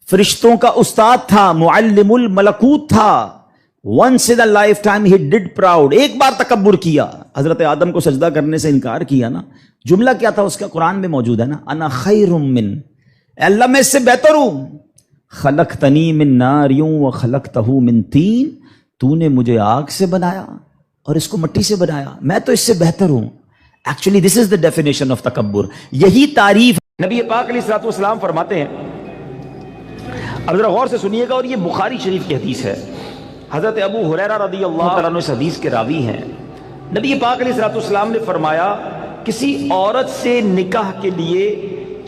فرشتوں کا استاد تھا, معلم الملکوت تھا. once in a lifetime he did proud. ایک بار تکبر کیا, حضرت آدم کو سجدہ کرنے سے انکار کیا نا. جملہ کیا تھا اس کا؟ قرآن میں موجود ہے نا, انا خیر من, اے اللہ میں اس سے بہتر ہوں. خلقتنی من نار وخلقتہ من طین, تو نے مجھے آگ سے بنایا اور اس کو مٹی سے بنایا, میں تو اس سے بہتر ہوں. Actually this is the definition of تکبر. یہی تعریف نبی پاک علیہ الصلوۃ والسلام فرماتے ہیں, اب ذرا غور سے سنیے گا, اور یہ بخاری شریف کی حدیث ہے. حضرت ابو ہریرہ رضی اللہ تعالیٰ عنہ اس حدیث کے راوی ہیں. نبی پاک علیہ الصلوۃ والسلام نے فرمایا, کسی عورت سے نکاح کے لیے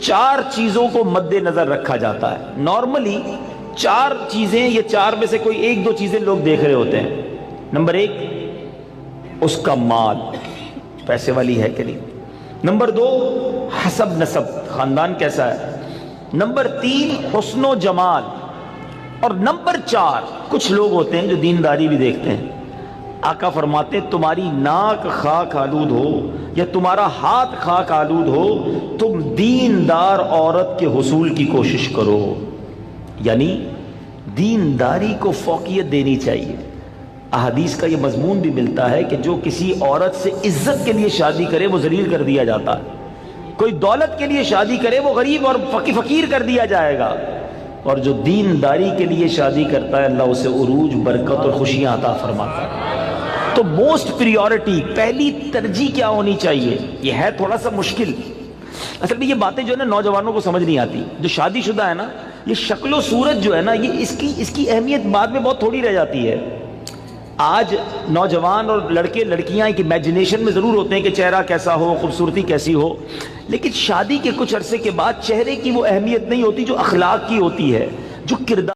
4 چیزوں کو مد نظر رکھا جاتا ہے. نارملی 4 چیزیں, یہ 4 میں سے کوئی 1-2 چیزیں لوگ دیکھ رہے ہوتے ہیں. نمبر 1, اس کا مال, پیسے والی ہے کہ نہیں. نمبر 2, حسب نسب, خاندان کیسا ہے. نمبر 3, حسن و جمال. اور نمبر 4, کچھ لوگ ہوتے ہیں جو دینداری بھی دیکھتے ہیں. آقا فرماتے تمہاری ناک خاک آلود ہو یا تمہارا ہاتھ خاک آلود ہو، تم دیندار عورت کے حصول کی کوشش کرو. یعنی دینداری کو فوقیت دینی چاہیے. احادیث کا یہ مضمون بھی ملتا ہے کہ جو کسی عورت سے عزت کے لیے شادی کرے وہ ذلیل کر دیا جاتا ہے، کوئی دولت کے لیے شادی کرے وہ غریب اور فقیر کر دیا جائے گا، اور جو دینداری کے لیے شادی کرتا ہے اللہ اسے عروج، برکت اور خوشیاں عطا فرماتا ہے. تو موسٹ پریورٹی، پہلی ترجیح کیا ہونی چاہیے؟ یہ ہے تھوڑا سا مشکل. اصل میں یہ باتیں جو ہے نا نوجوانوں کو سمجھ نہیں آتی. جو شادی شدہ ہے نا، یہ شکل و صورت جو ہے نا، یہ اس کی اہمیت بعد میں بہت تھوڑی رہ جاتی ہے. آج نوجوان اور لڑکے لڑکیاں ایک امیجنیشن میں ضرور ہوتے ہیں کہ چہرہ کیسا ہو، خوبصورتی کیسی ہو، لیکن شادی کے کچھ عرصے کے بعد چہرے کی وہ اہمیت نہیں ہوتی جو اخلاق کی ہوتی ہے، جو کردار